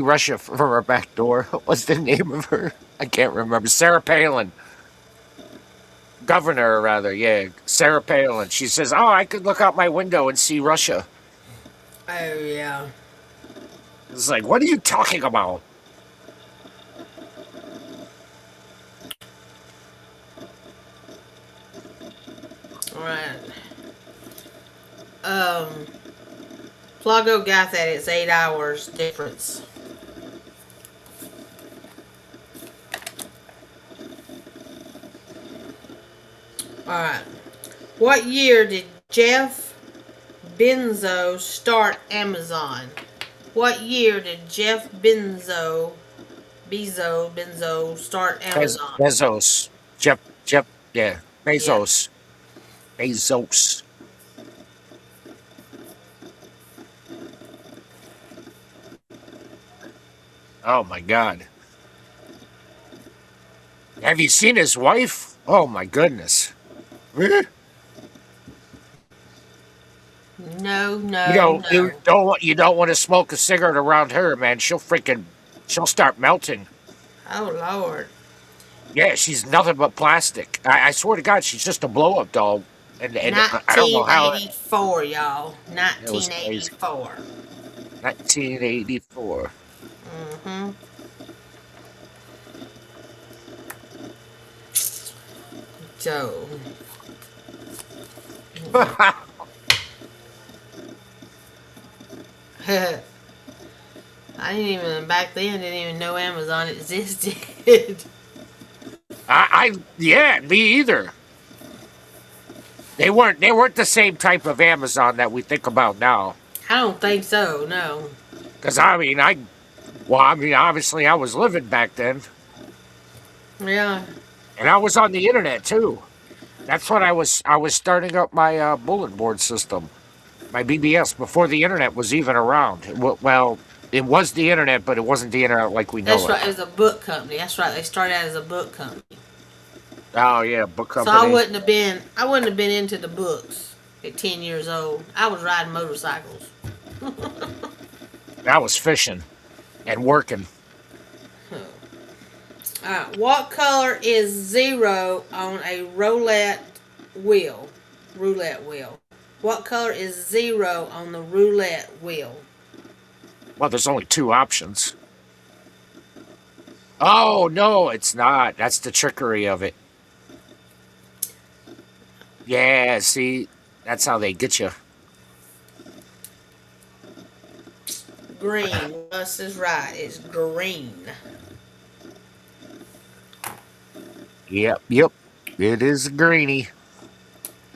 Russia from her back door. What was the name of her? I can't remember. Sarah Palin. Governor, rather, yeah. Sarah Palin. She says, "Oh, I could look out my window and see Russia." Oh yeah. It's like, what are you talking about? All right. Um, Flago got that. It's 8 hours difference. All right. What year did Jeff start Amazon? What year did Jeff Bezos start Amazon? Bezos. Jeff, yeah. Yeah. Bezos. Bezos. Oh my God. Have you seen his wife? Oh my goodness. Eh? No, You no, know, no. you don't want to smoke a cigarette around her, man. She'll start melting. Oh Lord. Yeah, she's nothing but plastic. I swear to God, she's just a blow up doll. And I don't know how 1984, y'all. it was crazy. 1984. 1984. Mm-hmm. So, I didn't even, back then, didn't even know Amazon existed. Yeah, me either. They weren't the same type of Amazon that we think about now. I don't think so, no. Because obviously I was living back then, Yeah, and I was on the internet too. That's when I was starting up my bulletin board system, my BBS, before the internet was even around. Well, it was the internet, but it wasn't the internet like we know that's it. right. It was a book company. That's right. They started out as a book company. Oh yeah, book So I company. wouldn't have been. I wouldn't have been into the books at 10 years old. I was riding motorcycles. I was fishing and working. What color is zero on a roulette wheel? Roulette wheel. What color is zero on the roulette wheel? Well, there's only two options. Oh no, it's not. That's the trickery of it. Yeah, see, that's how they get you. Green. Russ is right. It's green. Yep, yep. It is a greenie.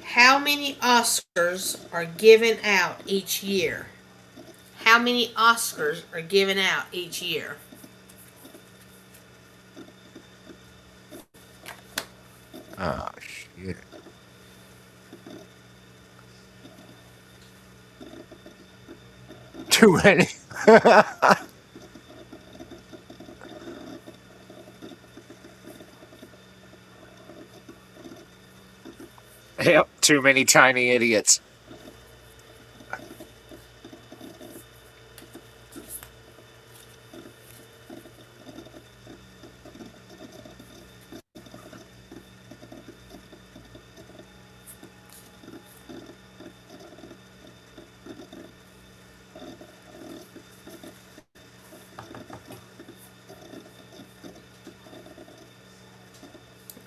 How many Oscars are given out each year? How many Oscars are given out each year? Oh shit. Too many. Yep, too many tiny idiots.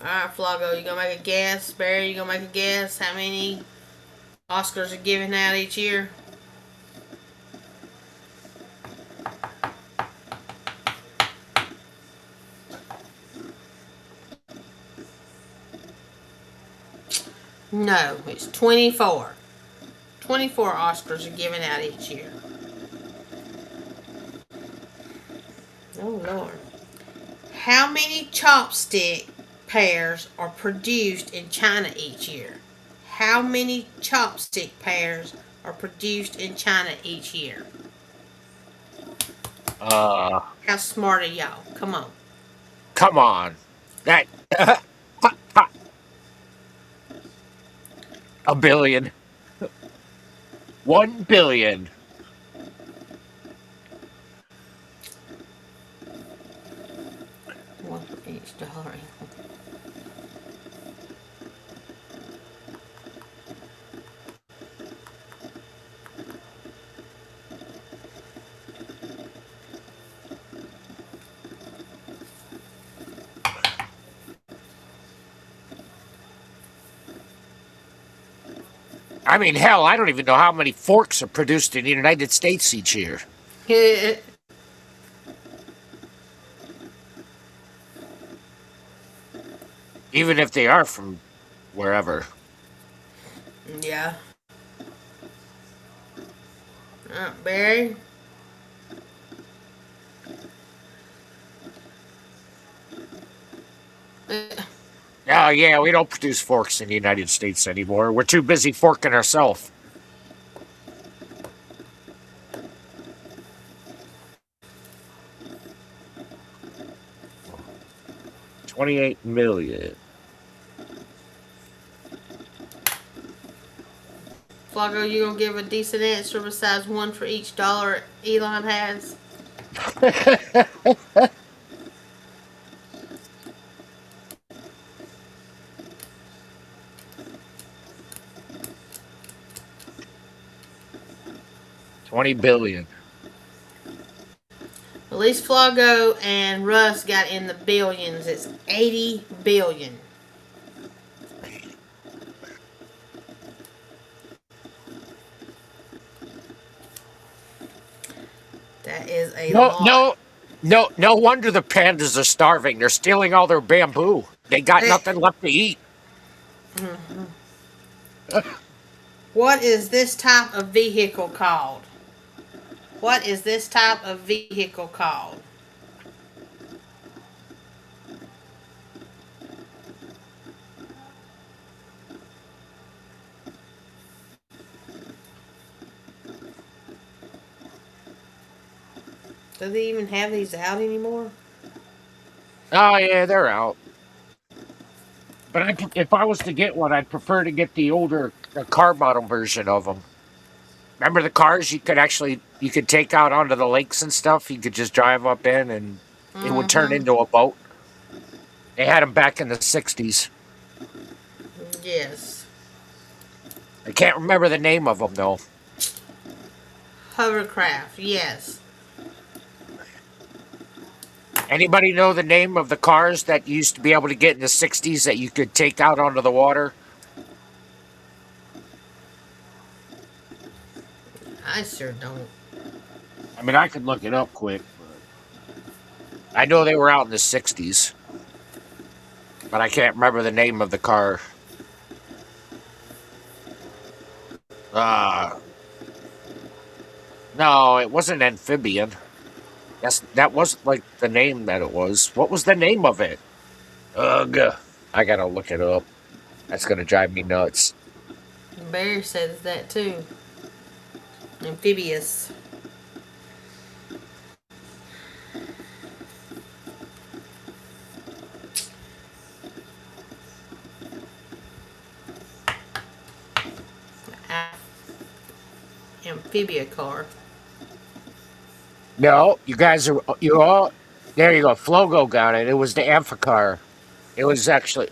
Alright, Flago, you gonna make a guess? Barry, you gonna make a guess? How many Oscars are given out each year? No, it's 24. 24 Oscars are given out each year. Oh, Lord. How many chopstick pairs are produced in China each year? How many chopstick pairs are produced in China each year? Uh, How smart are y'all? Come on. come on. That a billion. 1 billion. One for each dollar. I mean, hell, I don't even know how many forks are produced in the United States each year. Even if they are from wherever. Yeah. Barry? Oh, yeah, we don't produce forks in the United States anymore. We're too busy forking ourselves. 28 million. Flago, you gonna give a decent answer besides one for each dollar Elon has? $20 billion. At least Flago and Russ got in the billions. It's 80 billion. That is a No, lot. no, no wonder the pandas are starving. They're stealing all their bamboo. They got nothing left to eat. What is this type of vehicle called? What is this type of vehicle called? Do they even have these out anymore? Oh, yeah, they're out. But if I was to get one, I'd prefer to get the older car model version of them. Remember the cars you could take out onto the lakes and stuff? You could just drive up in and it would turn Mm-hmm. into a boat. They had them back in the 60s. Yes. I can't remember the name of them, though. Hovercraft. Yes. Anybody know the name of the cars that you used to be able to get in the 60s that you could take out onto the water? I sure don't. I mean, I could look it up quick, but I know they were out in the 60s, but I can't remember the name of the car. Uh, no, it wasn't amphibian. That wasn't like the name that it was. What was the name of it? Ugh. I gotta look it up. That's gonna drive me nuts. The bear says that too. Amphibious. amphibia car. No, you all. There you go. Flogo got it. It was the Amphicar. It was actually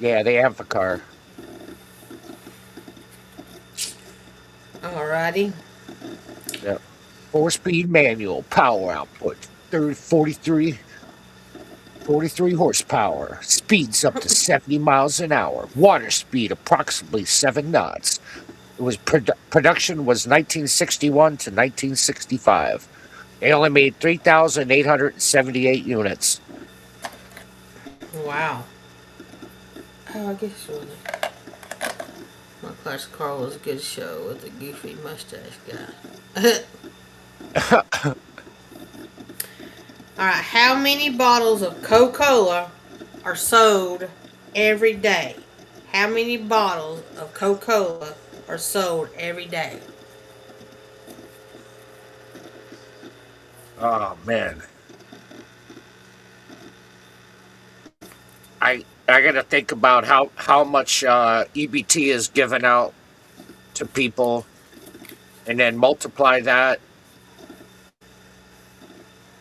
yeah, the Amphicar. Alrighty. Yeah. 4-speed manual, power output 30, 43 horsepower, speeds up to 70 miles an hour, water speed approximately 7 knots. It was production was 1961 to 1965. They only made 3,878 units. Wow. Oh, I guess it was. My classic car was a good show with a goofy mustache guy. Alright, how many bottles of Coca Cola are sold every day? How many bottles of Coca Cola are sold every day? Oh man, I gotta think about how much EBT is given out to people, and then multiply that,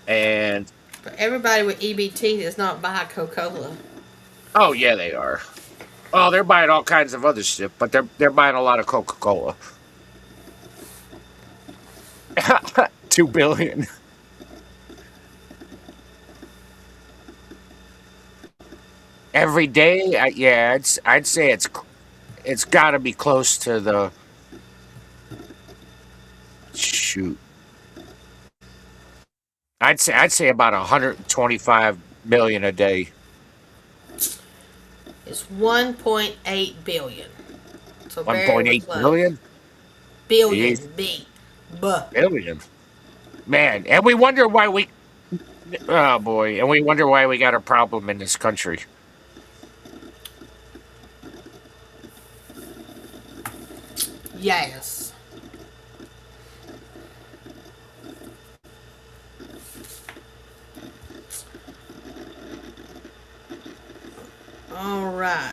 and But everybody with EBT does not buy Coca Cola. oh yeah, they are. Oh, they're buying all kinds of other stuff, but they're buying a lot of Coca Cola. 2 billion every day. Yeah, I'd say it's got to be close to the shoot. I'd say about 125 million a day. It's 1.8 billion. So One Barry point was eight close. billion. Jeez, Billion. B. Buh. billion. Man, and we wonder why we. Oh boy, and we wonder why we got a problem in this country. Yes. All right.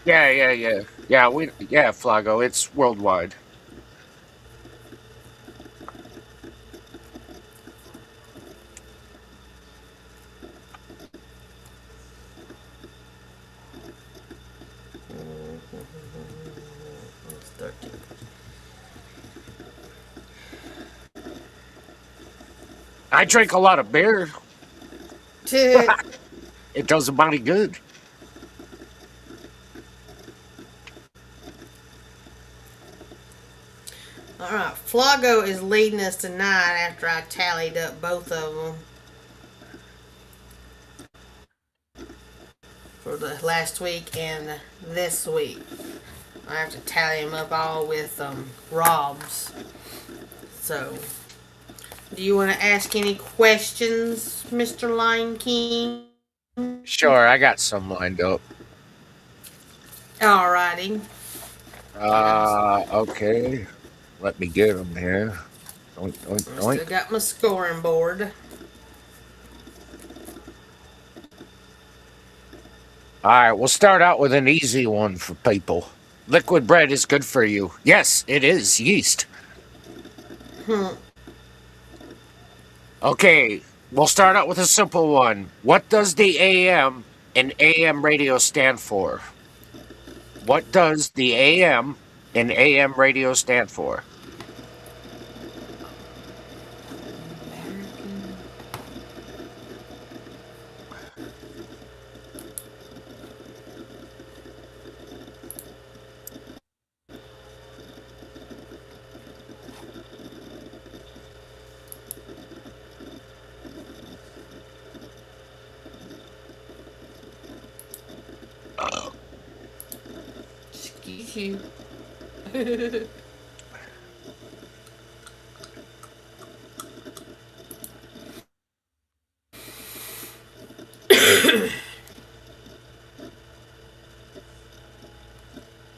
Yeah, Flago. It's worldwide. It's 13. I drink a lot of beer. It does the body good. All right. Flago is leading us tonight after I tallied up both of them for the last week and this week. I have to tally them up all with Rob's. So, do you want to ask any questions, Mr. Lion King? Sure, I got some lined up. Alrighty. Okay. Let me get them here. Oink, oink, I still oink. got my scoring board. All right, we'll start out with an easy one for people. Liquid bread is good for you. Yes, it is yeast. Hmm. Okay, we'll start out with a simple one. What does the AM in AM radio stand for? What does the AM in AM radio stand for? Excuse you.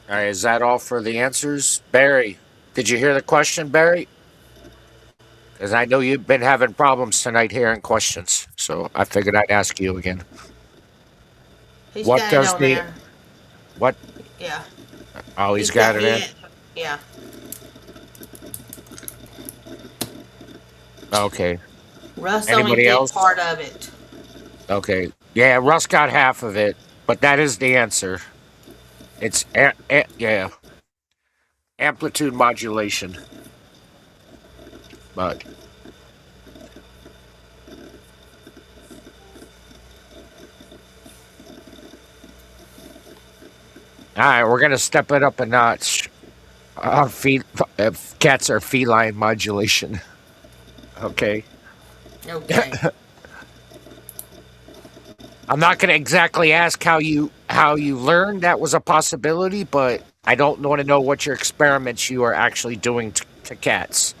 All right, is that all for the answers? Barry, did you hear the question, Barry? Because I know you've been having problems tonight hearing questions, so I figured I'd ask you again. He's What got it does on the there. what? Yeah. Oh, he's He's got got it in. it. Yeah. Okay. Russ only Anybody did else? part of it. Okay. Yeah, Russ got half of it, but that is the answer. It's yeah, amplitude modulation. But all right, we're gonna step it up a notch. Cats are feline modulation. Okay. Okay. I'm not gonna exactly ask how you learned that was a possibility, but I don't want to know what your experiments you are actually doing to cats.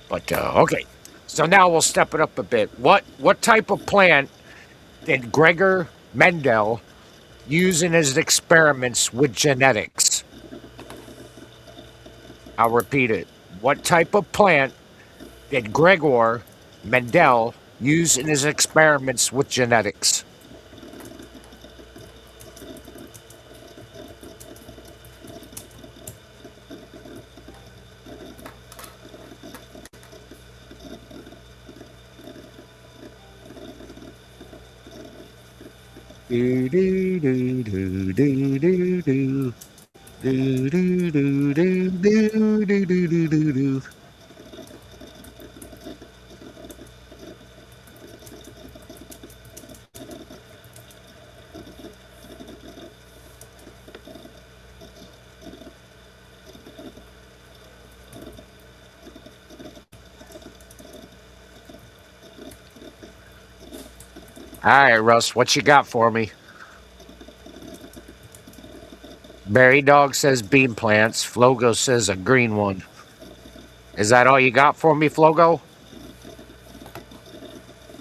But okay. So now we'll step it up a bit. What type of plant did Gregor Mendel use in his experiments with genetics? I'll repeat it. What type of plant did Gregor Mendel use in his experiments with genetics? Do, do, do, do, do, do, do. Do, do, do, do, do, do, do, do, do, do. All right, Russ, what you got for me? Berry Dog says bean plants. Flogo says a green one. Is that all you got for me, Flogo?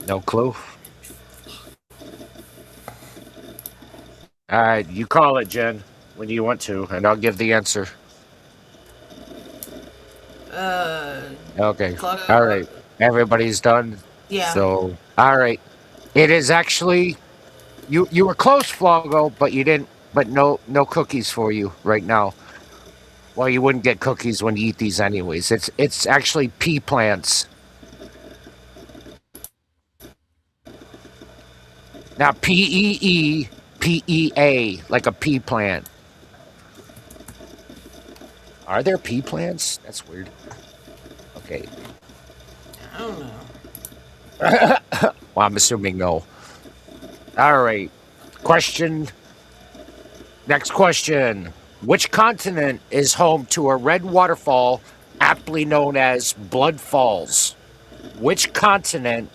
No clue. All right, you call it, Jen, when you want to, and I'll give the answer. Uh, Okay. All Clo- right. Everybody's done. yeah. So, all right. It is actually you were close, Flogo, but you didn't. But no cookies for you right now. Well, you wouldn't get cookies when you eat these anyways. It's actually pea plants. Now PEEPEA, like a pea plant. Are there pea plants? That's weird. Okay. I don't know. Well, I'm assuming no. All right. Question. Next question. Which continent is home to a red waterfall aptly known as Blood Falls? Which continent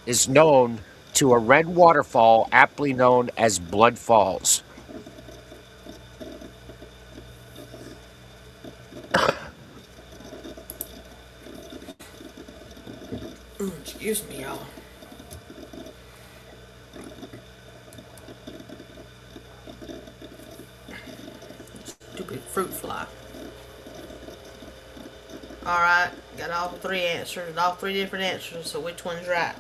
is known to a red waterfall aptly known as Blood Falls? Excuse me, y'all. Stupid fruit fly. All right, got all three answers, all three different answers. So which one's right?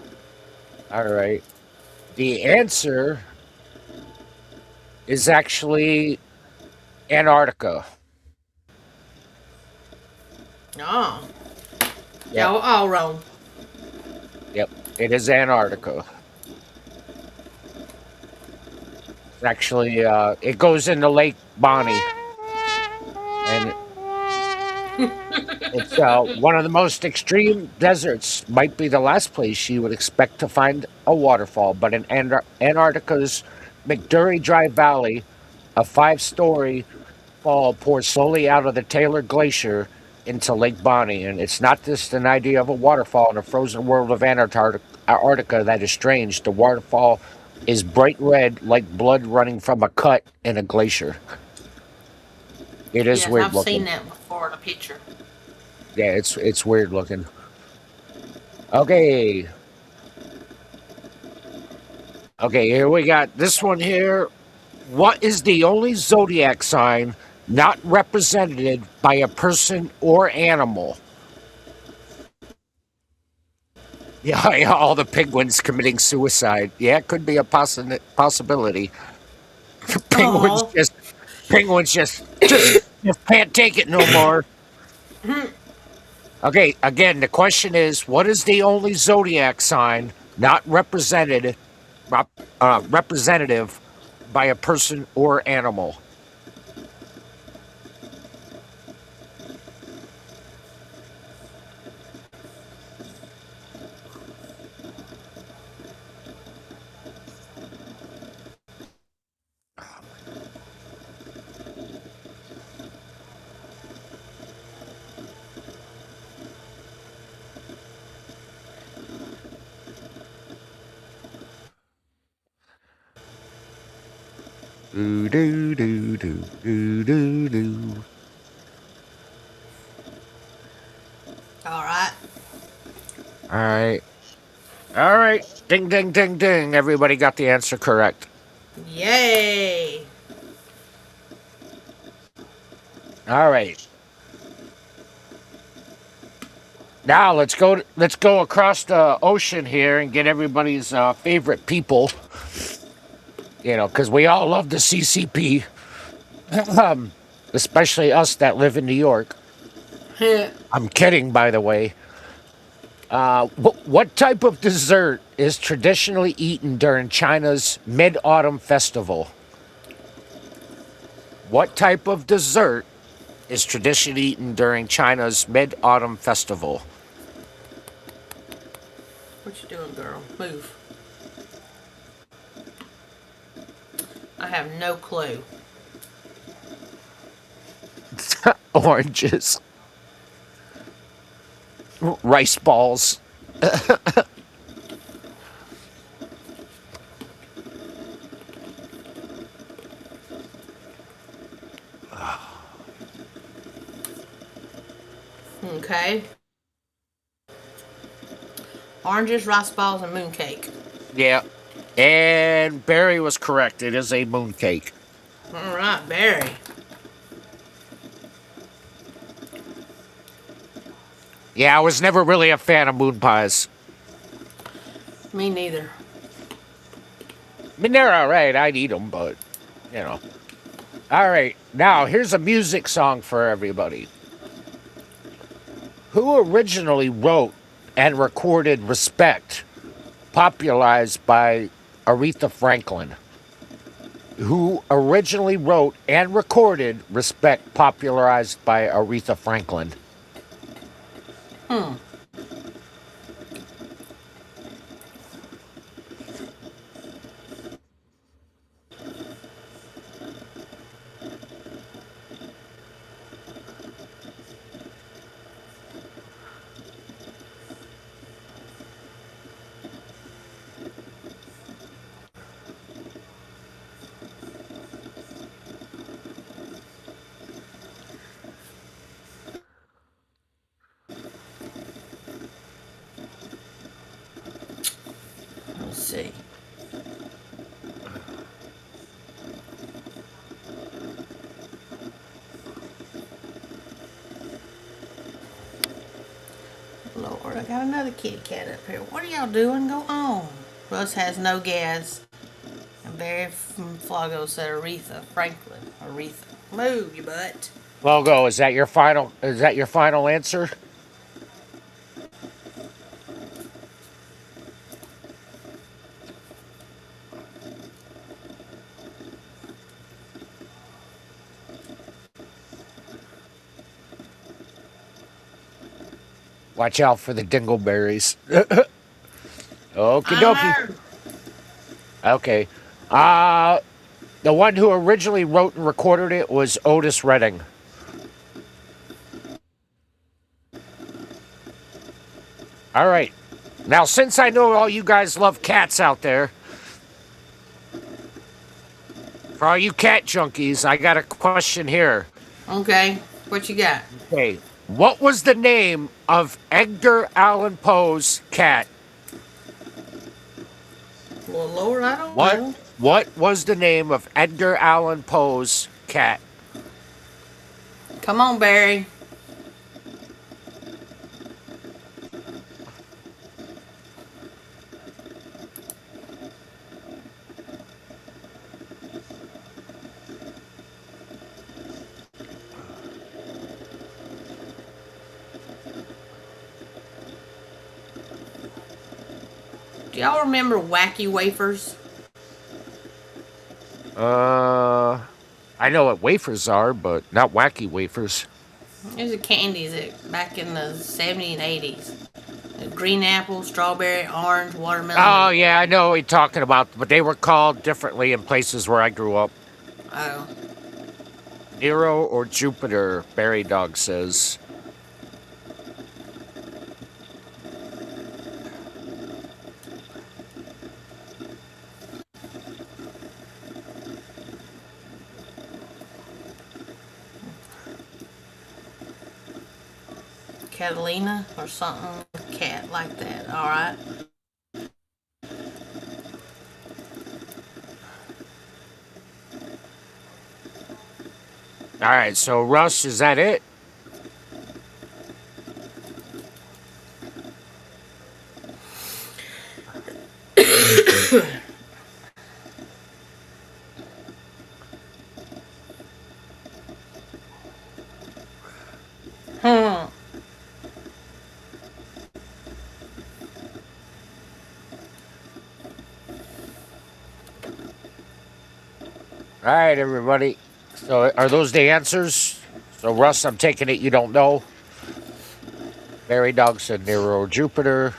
All right. The answer is actually Antarctica. Oh, Yep. y'all all wrong. Yep. It is Antarctica. It's actually, it goes into Lake Bonny, and it's one of the most extreme deserts. Might be the last place you would expect to find a waterfall, but in Antarctica's McDurry Dry Valley, a five-story fall pours slowly out of the Taylor Glacier into Lake Bonny, and it's not just an idea of a waterfall in a frozen world of Antarctica that is strange. The waterfall is bright red, like blood running from a cut in a glacier. It is Yes, weird I've seen looking. that before in a picture. Yeah, it's weird looking. Okay, okay, here we got this one here. What is the only zodiac sign not represented by a person or animal? Yeah, yeah, all the penguins committing suicide. Yeah, it could be a possibility. penguins Oh, just penguins just Just can't take it no more. Okay, again, the question is, what is the only zodiac sign not representative by a person or animal? Do do do do do do do. All right. All right, all right. Ding ding ding ding. Everybody got the answer correct. Yay. All right. Now let's go across the ocean here and get everybody's favorite people. You know, because we all love the CCP, especially us that live in New York. I'm kidding, by the way. What type of dessert is traditionally eaten during China's Mid Autumn Festival? What type of dessert is traditionally eaten during China's Mid Autumn Festival? What you doing, girl? Move. I have no clue. Oranges, rice balls. Okay. Oranges, rice balls, and mooncake. Yeah. And Barry was correct. It is a mooncake. All right, Barry. Yeah, I was never really a fan of moon pies. Me neither. I mean, they're all right. I'd eat them, but, you know. All right. Now, here's a music song for everybody. Who originally wrote and recorded Respect, popularized by Aretha Franklin? Who originally wrote and recorded Respect, popularized by Aretha Franklin? Let's see. Lord, I got another kitty cat up here. What are y'all doing? Go on. Russ has no gas. And Barry from Flago said Aretha Franklin. Aretha. Move, you butt. Logo, is that your final? Is that your final answer? Watch out for the dingleberries. Okie dokie. I know. Okay. Uh, the one who originally wrote and recorded it was Otis Redding. All right. Now, since I know all you guys love cats out there, for all you cat junkies, I got a question here. Okay. What you got? Okay. What was the name of Edgar Allan Poe's cat? Well, Lord, I don't What know. what was the name of Edgar Allan Poe's cat? Come on, Barry. Do y'all remember Wacky Wafers? I know what wafers are, but not wacky wafers. These are candies that back in the 70s and 80s. Green apple, strawberry, orange, Oh watermelon. yeah, I know what you're talking about, but they were called differently in places where I grew up. Oh. Nero or Jupiter, Barry Dog says. Catalina or something. Cat like that. Alright. All right, so Russ, is that it? Hmm. All right, everybody. So are those the answers? So Russ, I'm taking it you don't know. Barry Dog said Nero or Jupiter.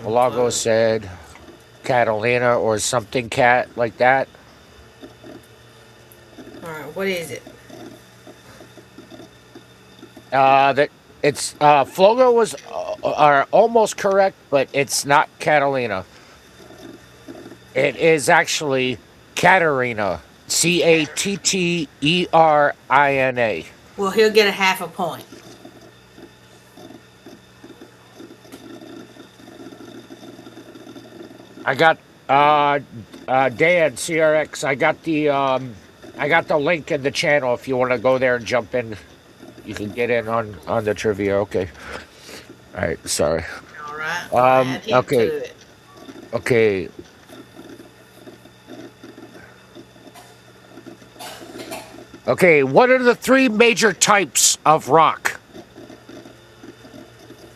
Malago said Catalina or something cat like that. Alright, what is it? That it's Flogo was are almost correct, but it's not Catalina. It is actually Katerina. Catterina. Well, he'll get a half a point. I got Dan CRX. I got the link in the channel if you want to go there and jump in. You can get in on the trivia. Okay. All right. Sorry. Alright. Add him Okay. to it. Okay. Okay. What are the three major types of rock?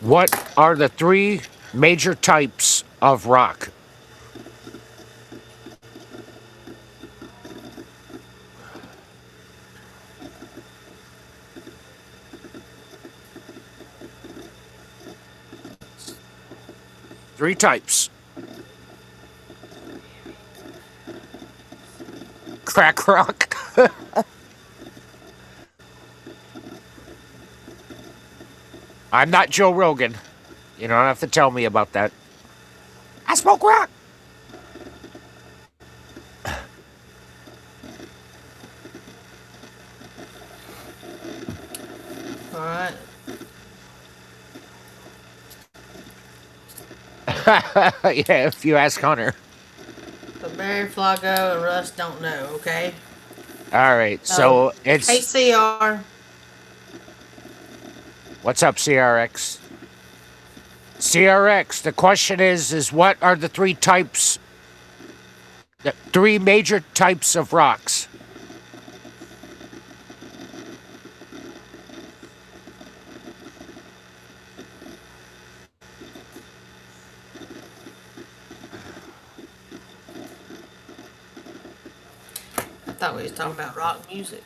What are the three major types of rock? Three types. Crack rock. I'm not Joe Rogan. You don't have to tell me about that. I smoke rock. Alright. Yeah, if you ask Hunter. So Barry, Flago, and Russ don't know, okay? All right, so it's KCR. what's up, CRX? CRX. The question is what are the three major types of rocks? I thought we was talking about rock music.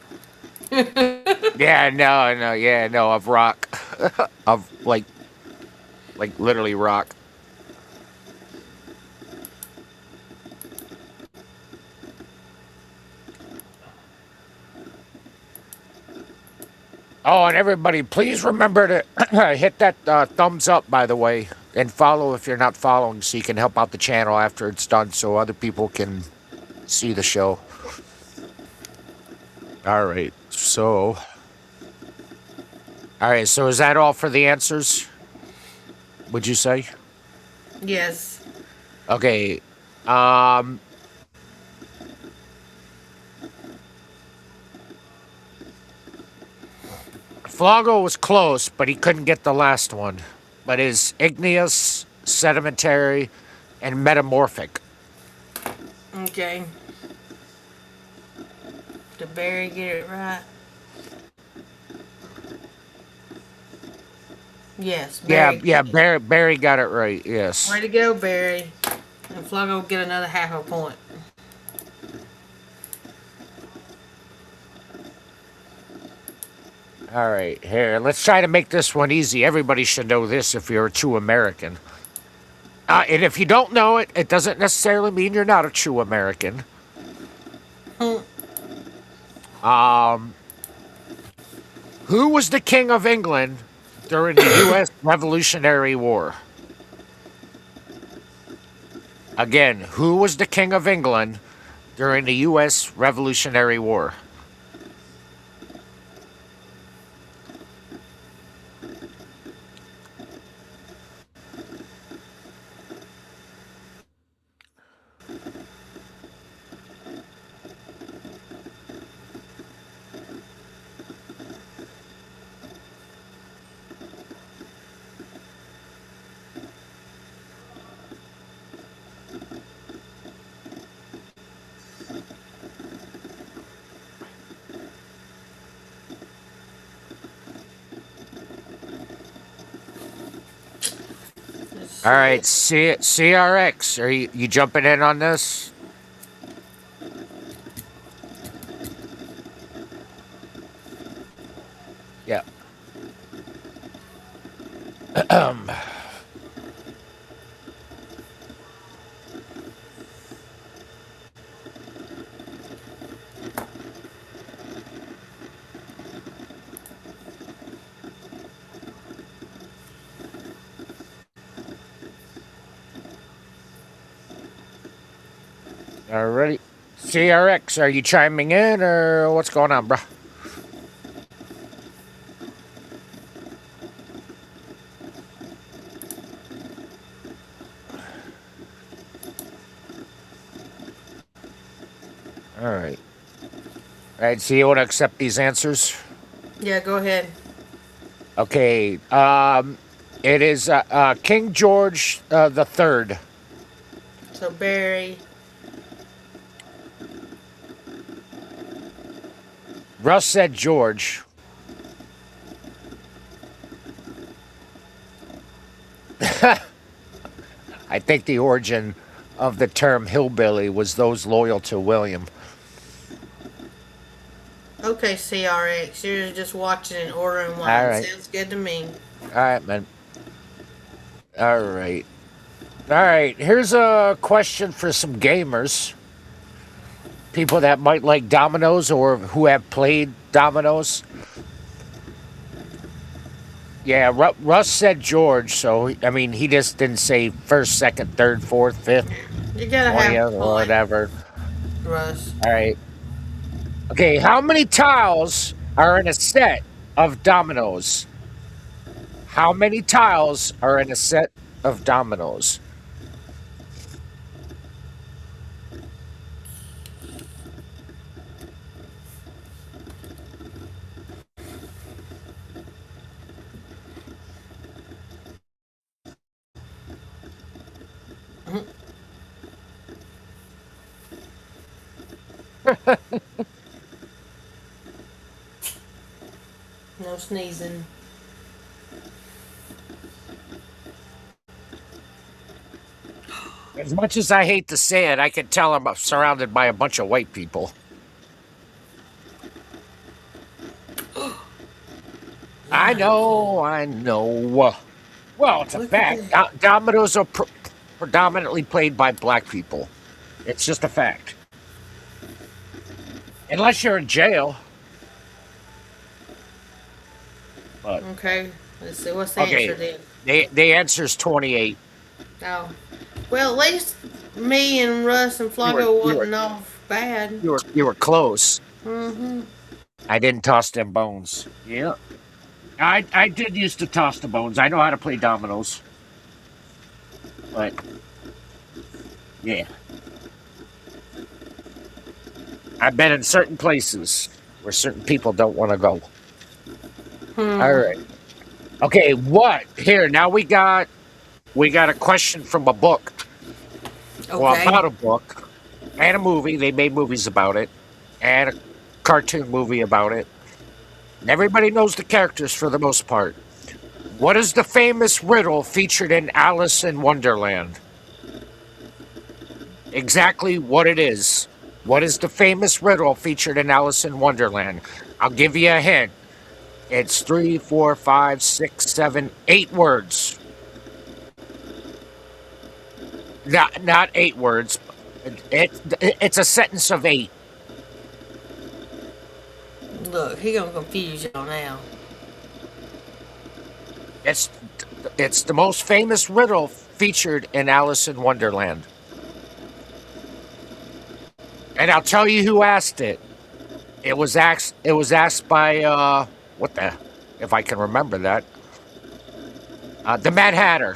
Yeah, no, of rock, of like literally rock. Oh, and everybody, please remember to hit that thumbs up, by the way, and follow if you're not following, so you can help out the channel after it's done, so other people can see the show. All right, so is that all for the answers? Would you say? Yes. Okay. Flago was close, but he couldn't get the last one. But is igneous, sedimentary, and metamorphic. Okay. Did Barry get it right? Yes. Barry. Yeah, Barry got it right. Yes. Way to go, Barry. And Fluggo will get another half a point. All right, here, let's try to make this one easy. Everybody should know this if you're a true American. And if you don't know it, it doesn't necessarily mean you're not a true American. Um, who was the King of England during the U.S. Revolutionary War? Again, who was the King of England during the U.S. Revolutionary War? All right, CRX, are you jumping in on this? Yeah. Alrighty. CRX, are you chiming in or what's going on, bro? All right. All right, so you want to accept these answers? Yeah, go ahead. Okay. It is King George the Third. So Barry. Russ said George. I think the origin of the term hillbilly was those loyal to William. Okay, CRX. You're just watching and ordering All wine. right. Sounds good to me. All right, man. All right. All right. Here's a question for some gamers. People that might like dominoes or who have played dominoes. Yeah, Russ said George, so I mean he just didn't say first, second, third, fourth, fifth, You gotta have 20th, a or point, whatever. Russ. All right. Okay, how many tiles are in a set of dominoes? How many tiles are in a set of dominoes? No sneezing. As much as I hate to say it, I can tell I'm surrounded by a bunch of white people. I know, I know. Well, it's a Look at fact. that. Dominoes are predominantly played by black people. It's just a fact. Unless you're in jail. But Okay. Let's see. What's the okay, answer then? the answer's 28. Oh. Well, at least me and Russ and You were Floggo you were wasn't off bad. you were close. Mm-hmm. I didn't toss them bones. Yeah. I did used to toss the bones. I know how to play dominoes. But yeah. I've been in certain places where certain people don't want to go. All right. Okay, what? Here, now we got a question from a book. Well, Okay. about a book and a movie. They made movies about it and a cartoon movie about it. And everybody knows the characters for the most part. What is the famous riddle featured in Alice in Wonderland? exactly what it is. What is the famous riddle featured in Alice in Wonderland? I'll give you a hint. It's three, four, five, six, seven, 8 words. Not 8 words. It's a sentence of 8. Look, he gonna confuse y'all now. It's it's the most famous riddle featured in Alice in Wonderland. And I'll tell you who asked it. It was asked by what the, if I can remember that. The Mad Hatter.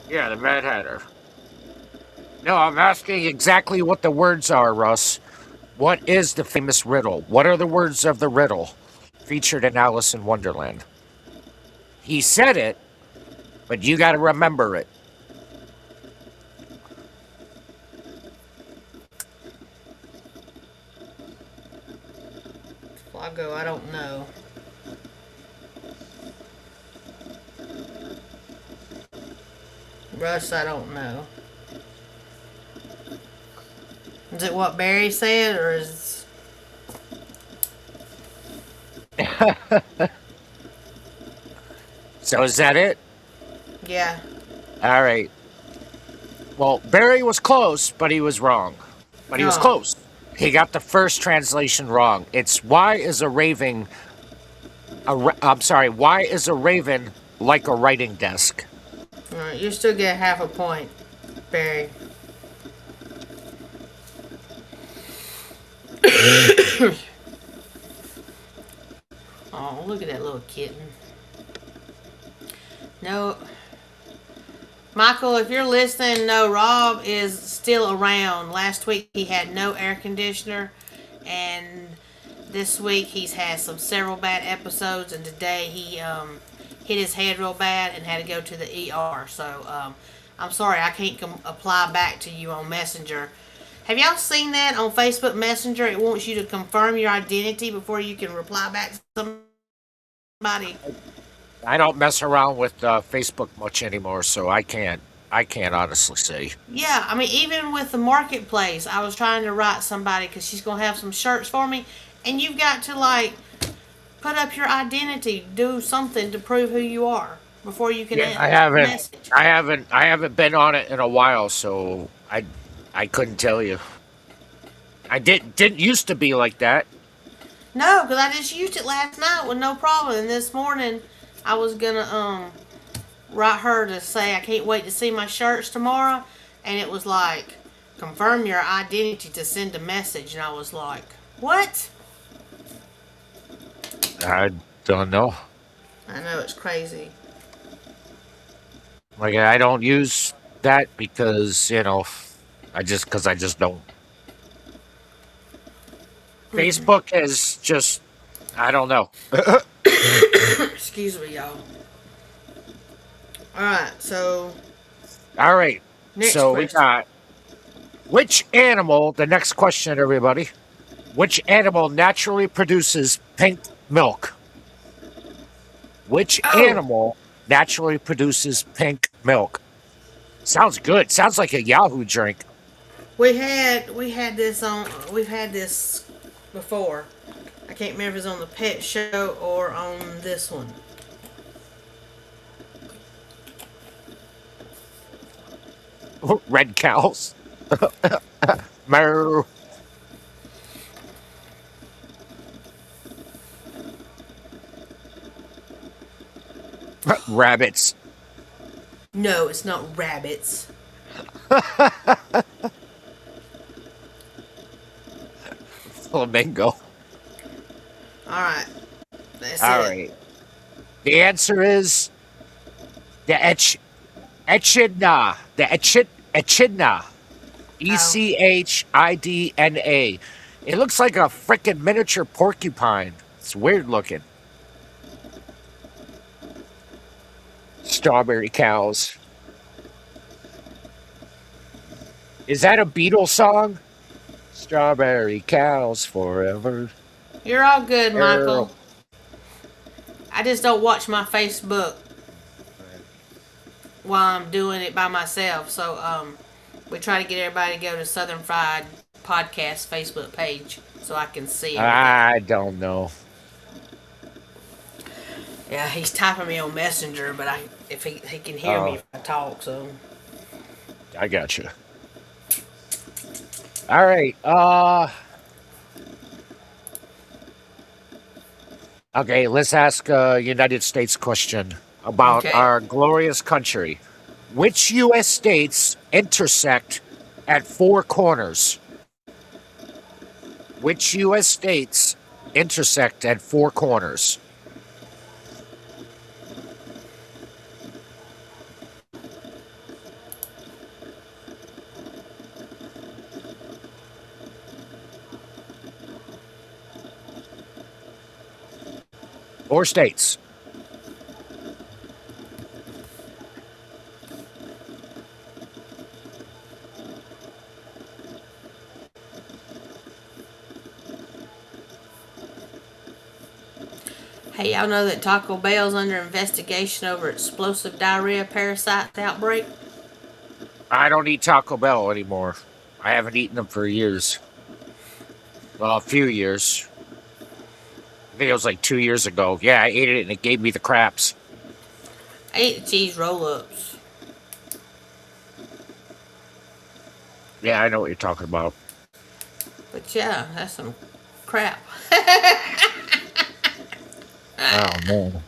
Yeah, the Mad Hatter. No, I'm asking exactly what the words are, Russ. What is the famous riddle? What are the words of the riddle featured in Alice in Wonderland? He said it, but you got to remember it. Flago, I don't know. Russ, I don't know. Is it what Barry said, or is... So is that it? Yeah. All right. Well, Barry was close, but he was wrong. But he was Oh. close. He got the first translation wrong. It's why is a raven I'm sorry, why is a raven like a writing desk? Alright, you still get half a point, Barry. Oh, look at that little kitten. No. Michael, if you're listening, no, Rob is still around. Last week he had no air conditioner, and this week he's had several bad episodes, and today he hit his head real bad and had to go to the ER. So I'm sorry, I can't apply back to you on Messenger. Have y'all seen that on Facebook Messenger? It wants you to confirm your identity before you can reply back to somebody. I don't mess around with Facebook much anymore, so I can't. I can't honestly say. Yeah, I mean, even with the marketplace, I was trying to write somebody because she's gonna have some shirts for me, and you've got to like put up your identity, do something to prove who you are before you can Yeah, I haven't. message. I haven't been on it in a while, so I couldn't tell you. I didn't used to be like that. No, because I just used it last night with no problem, and this morning I was gonna write her to say I can't wait to see my shirts tomorrow, and it was like confirm your identity to send a message, and I was like, what? I don't know. I know it's crazy. Like I don't use that because I just don't. Facebook is just I don't know. Excuse me, y'all. All right, so All right. next So we question. got which animal? The next question, everybody. Which animal naturally produces pink milk? Which Oh, animal naturally produces pink milk? Sounds good. Sounds like a Yahoo drink. we had this on. We've had this before. I can't remember if it's on the pet show or on this one. Red cows. Moo. Rabbits. No, it's not rabbits. Flamingo. All right, that's All it. right. The answer is the echidna. Echidna. Oh, Echidna. It looks like a freaking miniature porcupine. It's weird looking. Strawberry cows. Is that a Beatles song? Strawberry cows forever. You're all good, Girl. Michael. I just don't watch my Facebook while I'm doing it by myself. So we try to get everybody to go to Southern Fried Podcast Facebook page so I can see everything. I don't know. Yeah, he's typing me on Messenger, but if he can hear me Oh, if I talk, so I got you. All right. Okay, let's ask a United States question about okay. our glorious country. Which U.S. states intersect at four corners? Which U.S. states intersect at four corners? Four states. Hey, y'all know that Taco Bell's under investigation over explosive diarrhea parasite outbreak? I don't eat Taco Bell anymore. I haven't eaten them for years. Well, a few years. I think it was like 2 years ago. Yeah, I ate it and it gave me the craps. I ate the cheese roll-ups. Yeah, I know what you're talking about. But yeah, that's some crap. Oh, man.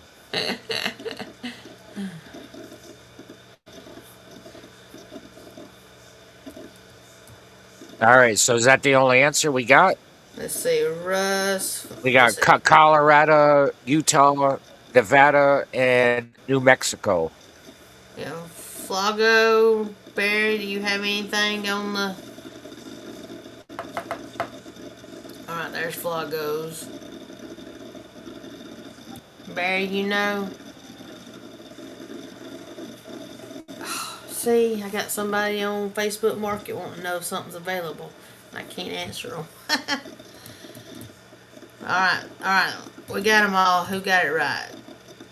All right, so is that the only answer we got? Let's see, Russ. We Let's got see. Colorado, Utah, Nevada, and New Mexico. You know, Flago, Barry, do you have anything on the... Alright, there's Flagos. Barry, you know? See, I got somebody on Facebook Market wanting to know if something's available. I can't answer them. alright. We got them all. Who got it right?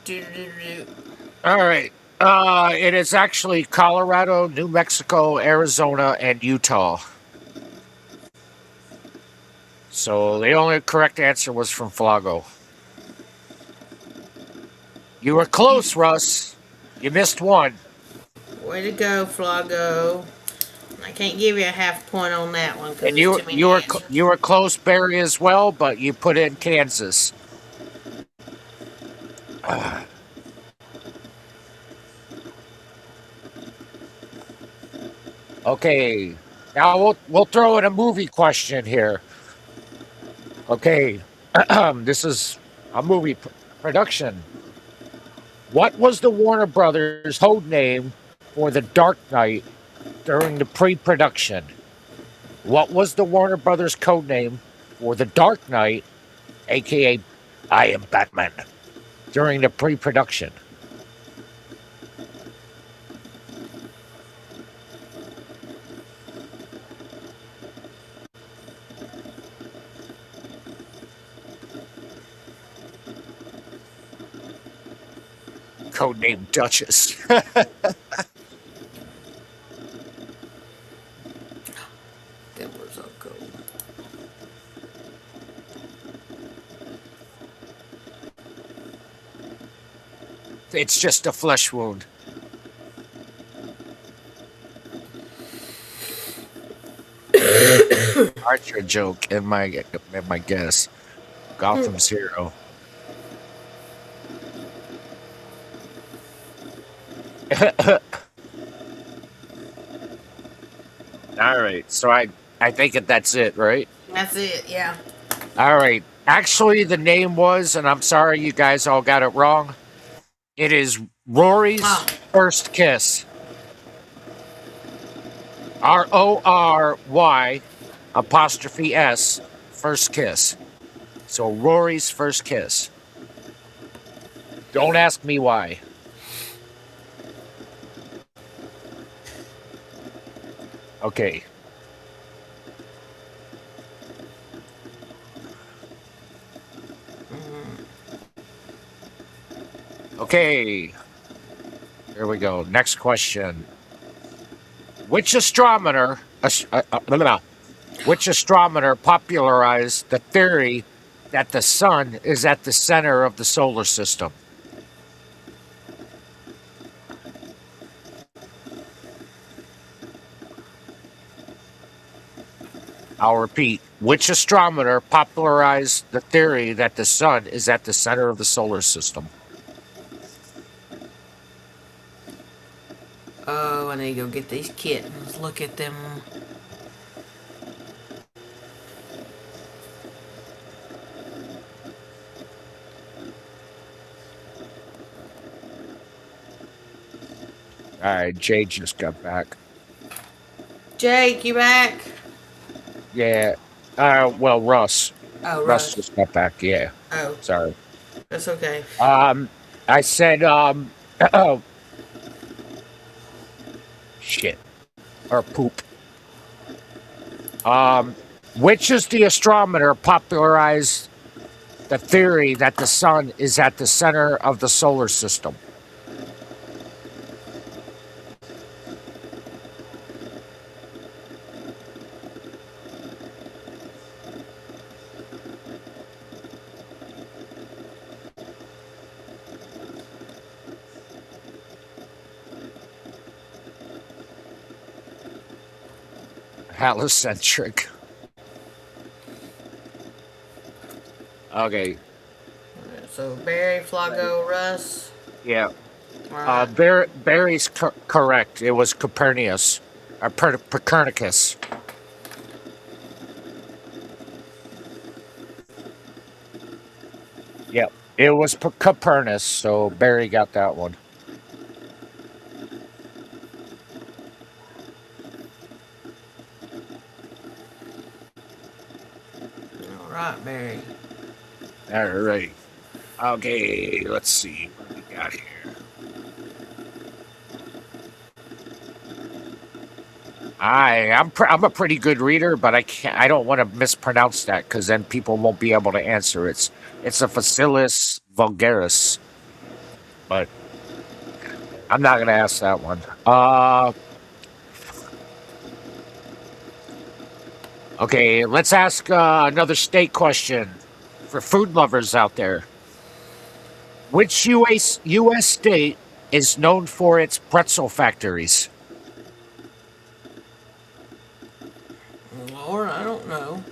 Do do do do. All right. It is actually Colorado, New Mexico, Arizona, and Utah. So the only correct answer was from Flago. You were close, Russ. You missed one. Way to go, Flago. I can't give you a half point on that one because And there's you too many you were answers. you were close, Barry, as well, but you put in Kansas. Okay, now we'll throw in a movie question here. Okay, this is a movie production. What was the Warner Brothers code name for The Dark Knight during the pre-production? What was the Warner Brothers code name for The Dark Knight, aka I Am Batman, during the pre-production? Codename Duchess. Denver's so cool. It's just a flesh wound. Archer joke in my guess. Gotham's hero. All right, so I think that's it, right? That's it, yeah. All right. Actually, the name was, and I'm sorry you guys all got it wrong. It is Rory's Oh, First Kiss. Rory apostrophe S First Kiss. So Rory's First Kiss. Don't ask me why. Okay. Okay, here we go. Next question. Which astronomer, blah, blah, blah. Which astronomer popularized the theory that the sun is at the center of the solar system? I'll repeat. Which astronomer popularized the theory that the sun is at the center of the solar system? Oh, I need to go get these kittens. Look at them. All right, Jay just got back. Jake, you back? Yeah. Well, Russ. Oh, Russ Russ. just got back. Yeah. Oh, Sorry. that's okay. Um, I said, oh, shit. Or poop. Um, which is the astronomer popularized the theory that the sun is at the center of the solar system? Heliocentric. Okay. So Barry, Flago, Russ. Yeah. All right. Barry's correct. It was Copernicus. Or Copernicus. Yep. It was Copernicus, so Barry got that one. All right, Barry. All right. Okay, let's see what we got here. I'm a pretty good reader, but I don't want to mispronounce that because then people won't be able to answer. It's a Facilis vulgaris, but I'm not gonna ask that one. Okay, let's ask another state question for food lovers out there. Which U.S. state is known for its pretzel factories? Lord, I don't know.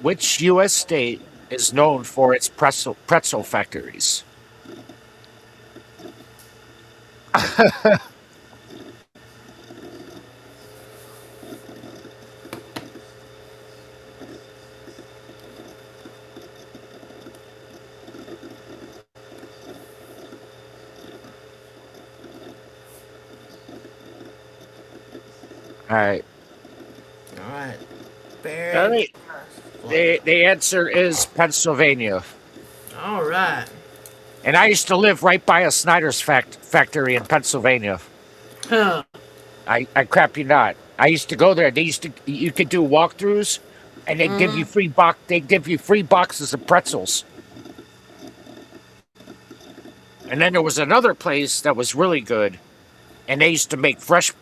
Which U.S. state is known for its pretzel factories? All right. All right, All Barry. right. The answer is Pennsylvania. All right. And I used to live right by a Snyder's factory in Pennsylvania. Huh. I crap you not. I used to go there. You could do walkthroughs, and they'd give you free boxes of pretzels. And then there was another place that was really good, and they used to make fresh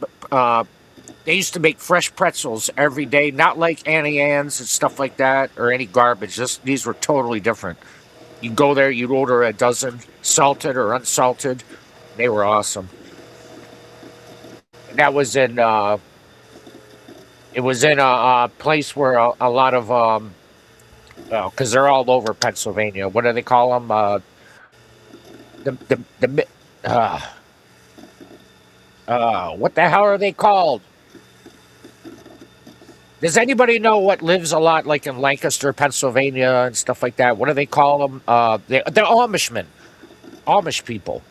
pretzels every day, not like Annie Ann's and stuff like that, or any garbage. These were totally different. You go there, you'd order a dozen, salted or unsalted. They were awesome. And that was in it was in a place where a lot of well, because they're all over Pennsylvania. What do they call them? The mi- what the hell are they called? Does anybody know what lives a lot like in Lancaster, Pennsylvania, and stuff like that? What do they call them? They're Amishmen, Amish people,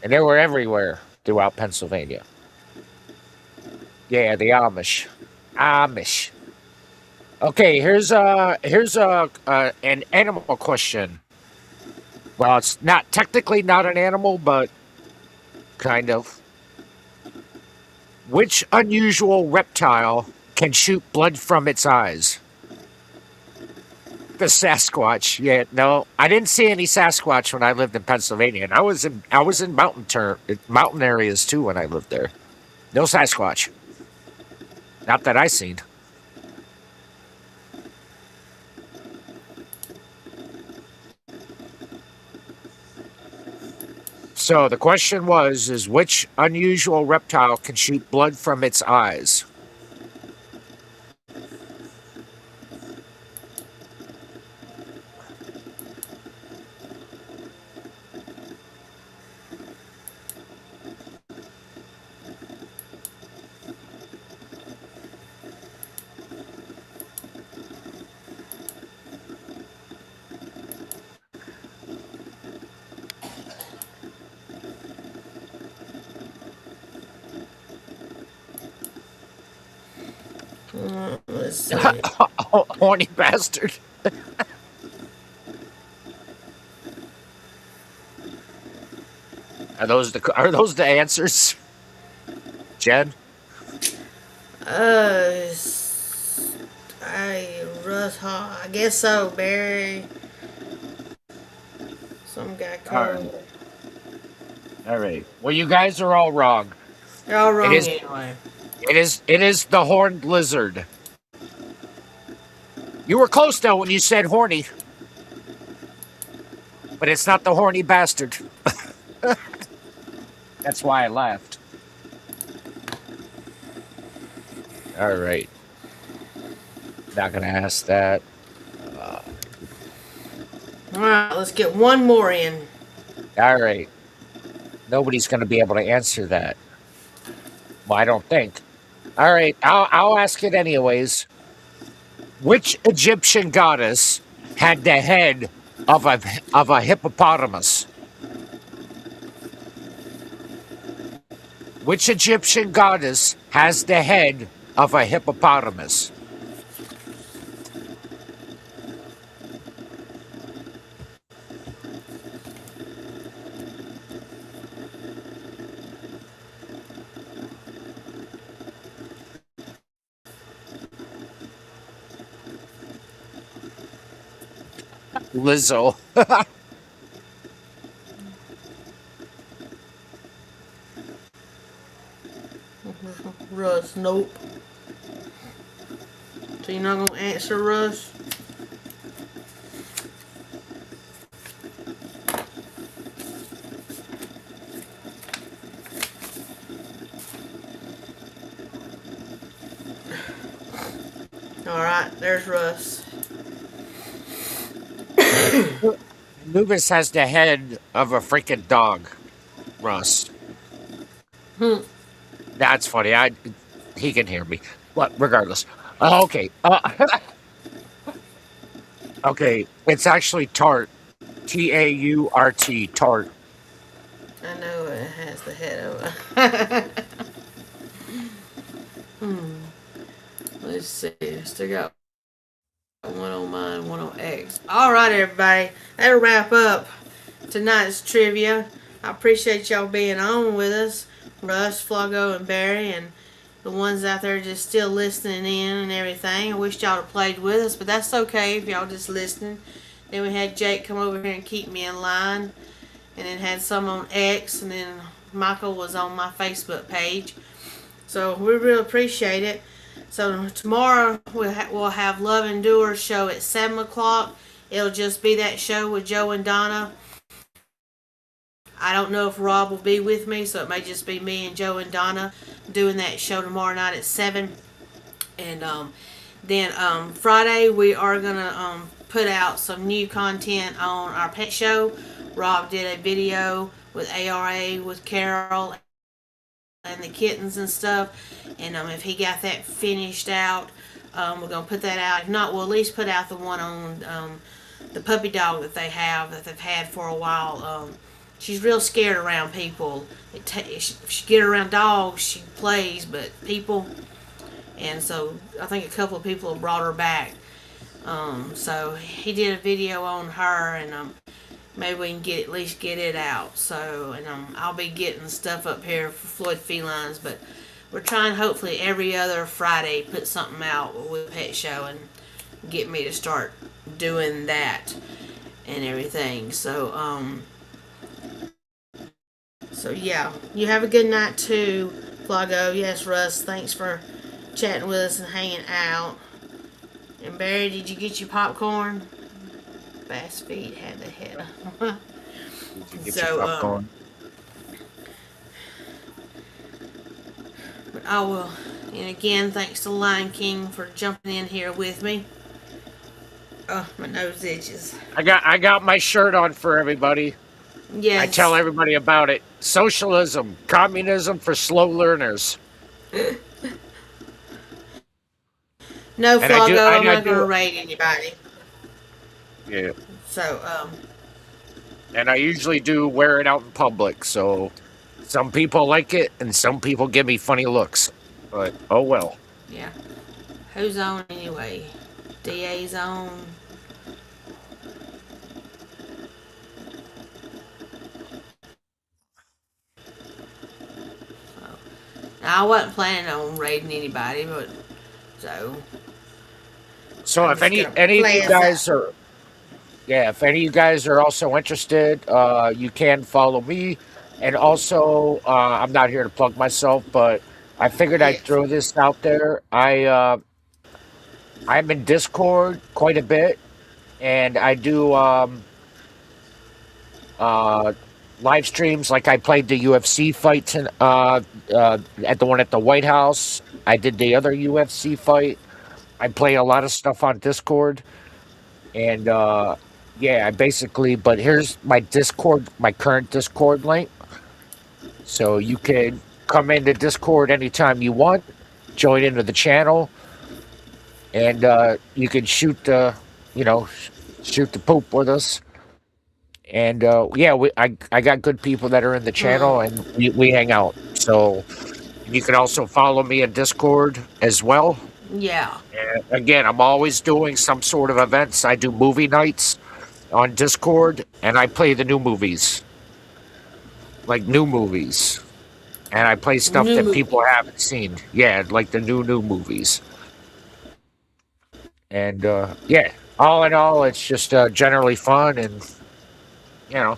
and they were everywhere throughout Pennsylvania. Yeah, the Amish. Okay, here's an animal question. Well, it's not technically not an animal, but kind of. Which unusual reptile can shoot blood from its eyes? The Sasquatch. Yeah, no, I didn't see any Sasquatch when I lived in Pennsylvania, and I was in mountain areas too when I lived there. No Sasquatch, not that I seen. So the question was, is which unusual reptile can shoot blood from its eyes? Let's see. Horny bastard. Are those the answers, Jen? I guess so, Barry. Some guy All right. called. All right. Well, you guys are all wrong. They're all It wrong is. anyway. It is the horned lizard. You were close though when you said horny, but it's not the horny bastard. That's why I laughed. All right. Not gonna ask that. All right, let's get one more in. All right. Nobody's gonna be able to answer that. Well, I don't think. All right. I'll ask it anyways. Which Egyptian goddess had the head of a hippopotamus? Which Egyptian goddess has the head of a hippopotamus? Lizzo. Russ, nope. So you're not gonna answer, Russ? All right, there's Russ. Anubis has the head of a freaking dog, Russ. Hmm. That's funny. He can hear me. But regardless. Okay. Okay. It's actually tart. Taurt. Tart. I know it has the head of it. Let's see. Still got one on mine, one on X. All right, everybody. That'll wrap up tonight's trivia. I appreciate y'all being on with us, Russ, Fluggo, and Barry, and the ones out there just still listening in and everything. I wish y'all had played with us, but that's okay if y'all just listening. Then we had Jake come over here and keep me in line, and then had some on X, and then Michael was on my Facebook page. So we really appreciate it. So tomorrow we'll have Love Endures show at 7 o'clock. It'll just be that show with Joe and Donna. I don't know if Rob will be with me, so it may just be me and Joe and Donna doing that show tomorrow night at 7. And then Friday we are going to put out some new content on our pet show. Rob did a video with ARA with Carol and the kittens and stuff. And if he got that finished out, we're going to put that out. If not, we'll at least put out the one on the puppy dog that they've had for a while. She's real scared around people. If she get around dogs, she plays, but people, and so I think a couple of people have brought her back. So he did a video on her, and maybe we can at least get it out. So, and I'll be getting stuff up here for Floyd Felines, but we're trying hopefully every other Friday put something out with Pet Show, and get me to start doing that and everything. So yeah, you have a good night too, Flago. Yes, Russ, thanks for chatting with us and hanging out. And Barry, did you get your popcorn? Bass Feet had the head. Did you get your so, popcorn? but I will. And again, thanks to Lion King for jumping in here with me. Oh, my nose itches. I got my shirt on for everybody. I tell Yes. everybody about it. Socialism, communism for slow learners. No, And I do, Flago, I'm I not going to do, raid anybody. yeah. So, And I usually do wear it out in public. So some people like it, and some people give me funny looks. But oh well. yeah. Who's on anyway? DA's on. Now, I wasn't planning on raiding anybody, but so So I'm if just any gonna any of play you us out. guys are, yeah, if any of you guys are also interested, you can follow me. And also, I'm not here to plug myself, but I figured I'd Yes. throw this out there. I'm in Discord quite a bit, and I do uh, live streams. Like I played the UFC fights at the one at the White House. I did the other UFC fight. I play a lot of stuff on Discord, and yeah, I basically. But here's my Discord, my current Discord link, so you can come into Discord anytime you want. Join into the channel, and you can shoot the, you know, shoot the poop with us. And yeah, I got good people that are in the channel, and we hang out. So you can also follow me in Discord as well. Yeah. And again, I'm always doing some sort of events. I do movie nights on Discord, and I play the new movies, like new movies, and I play stuff New that people movies. haven't seen. Yeah, like the new movies. And yeah, all in all, it's just generally fun, and you know,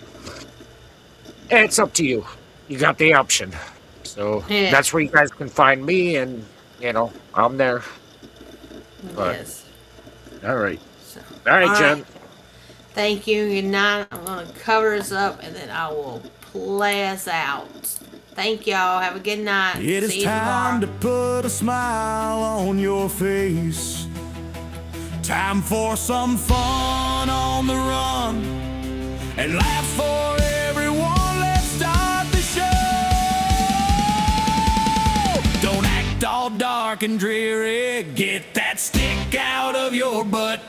it's up to you. You got the option. So Yeah. that's where you guys can find me, and I'm there. But Yes. all right, So, all all right, right. Jen. Thank you. Good night. I'm going to cover us up and then I will play us out. Thank y'all. Have a good night. It is See you time tomorrow. to put a smile on your face. Time for some fun on the run and laugh for everyone. Let's start the show. Don't act all dark and dreary. Get that stick out of your butt.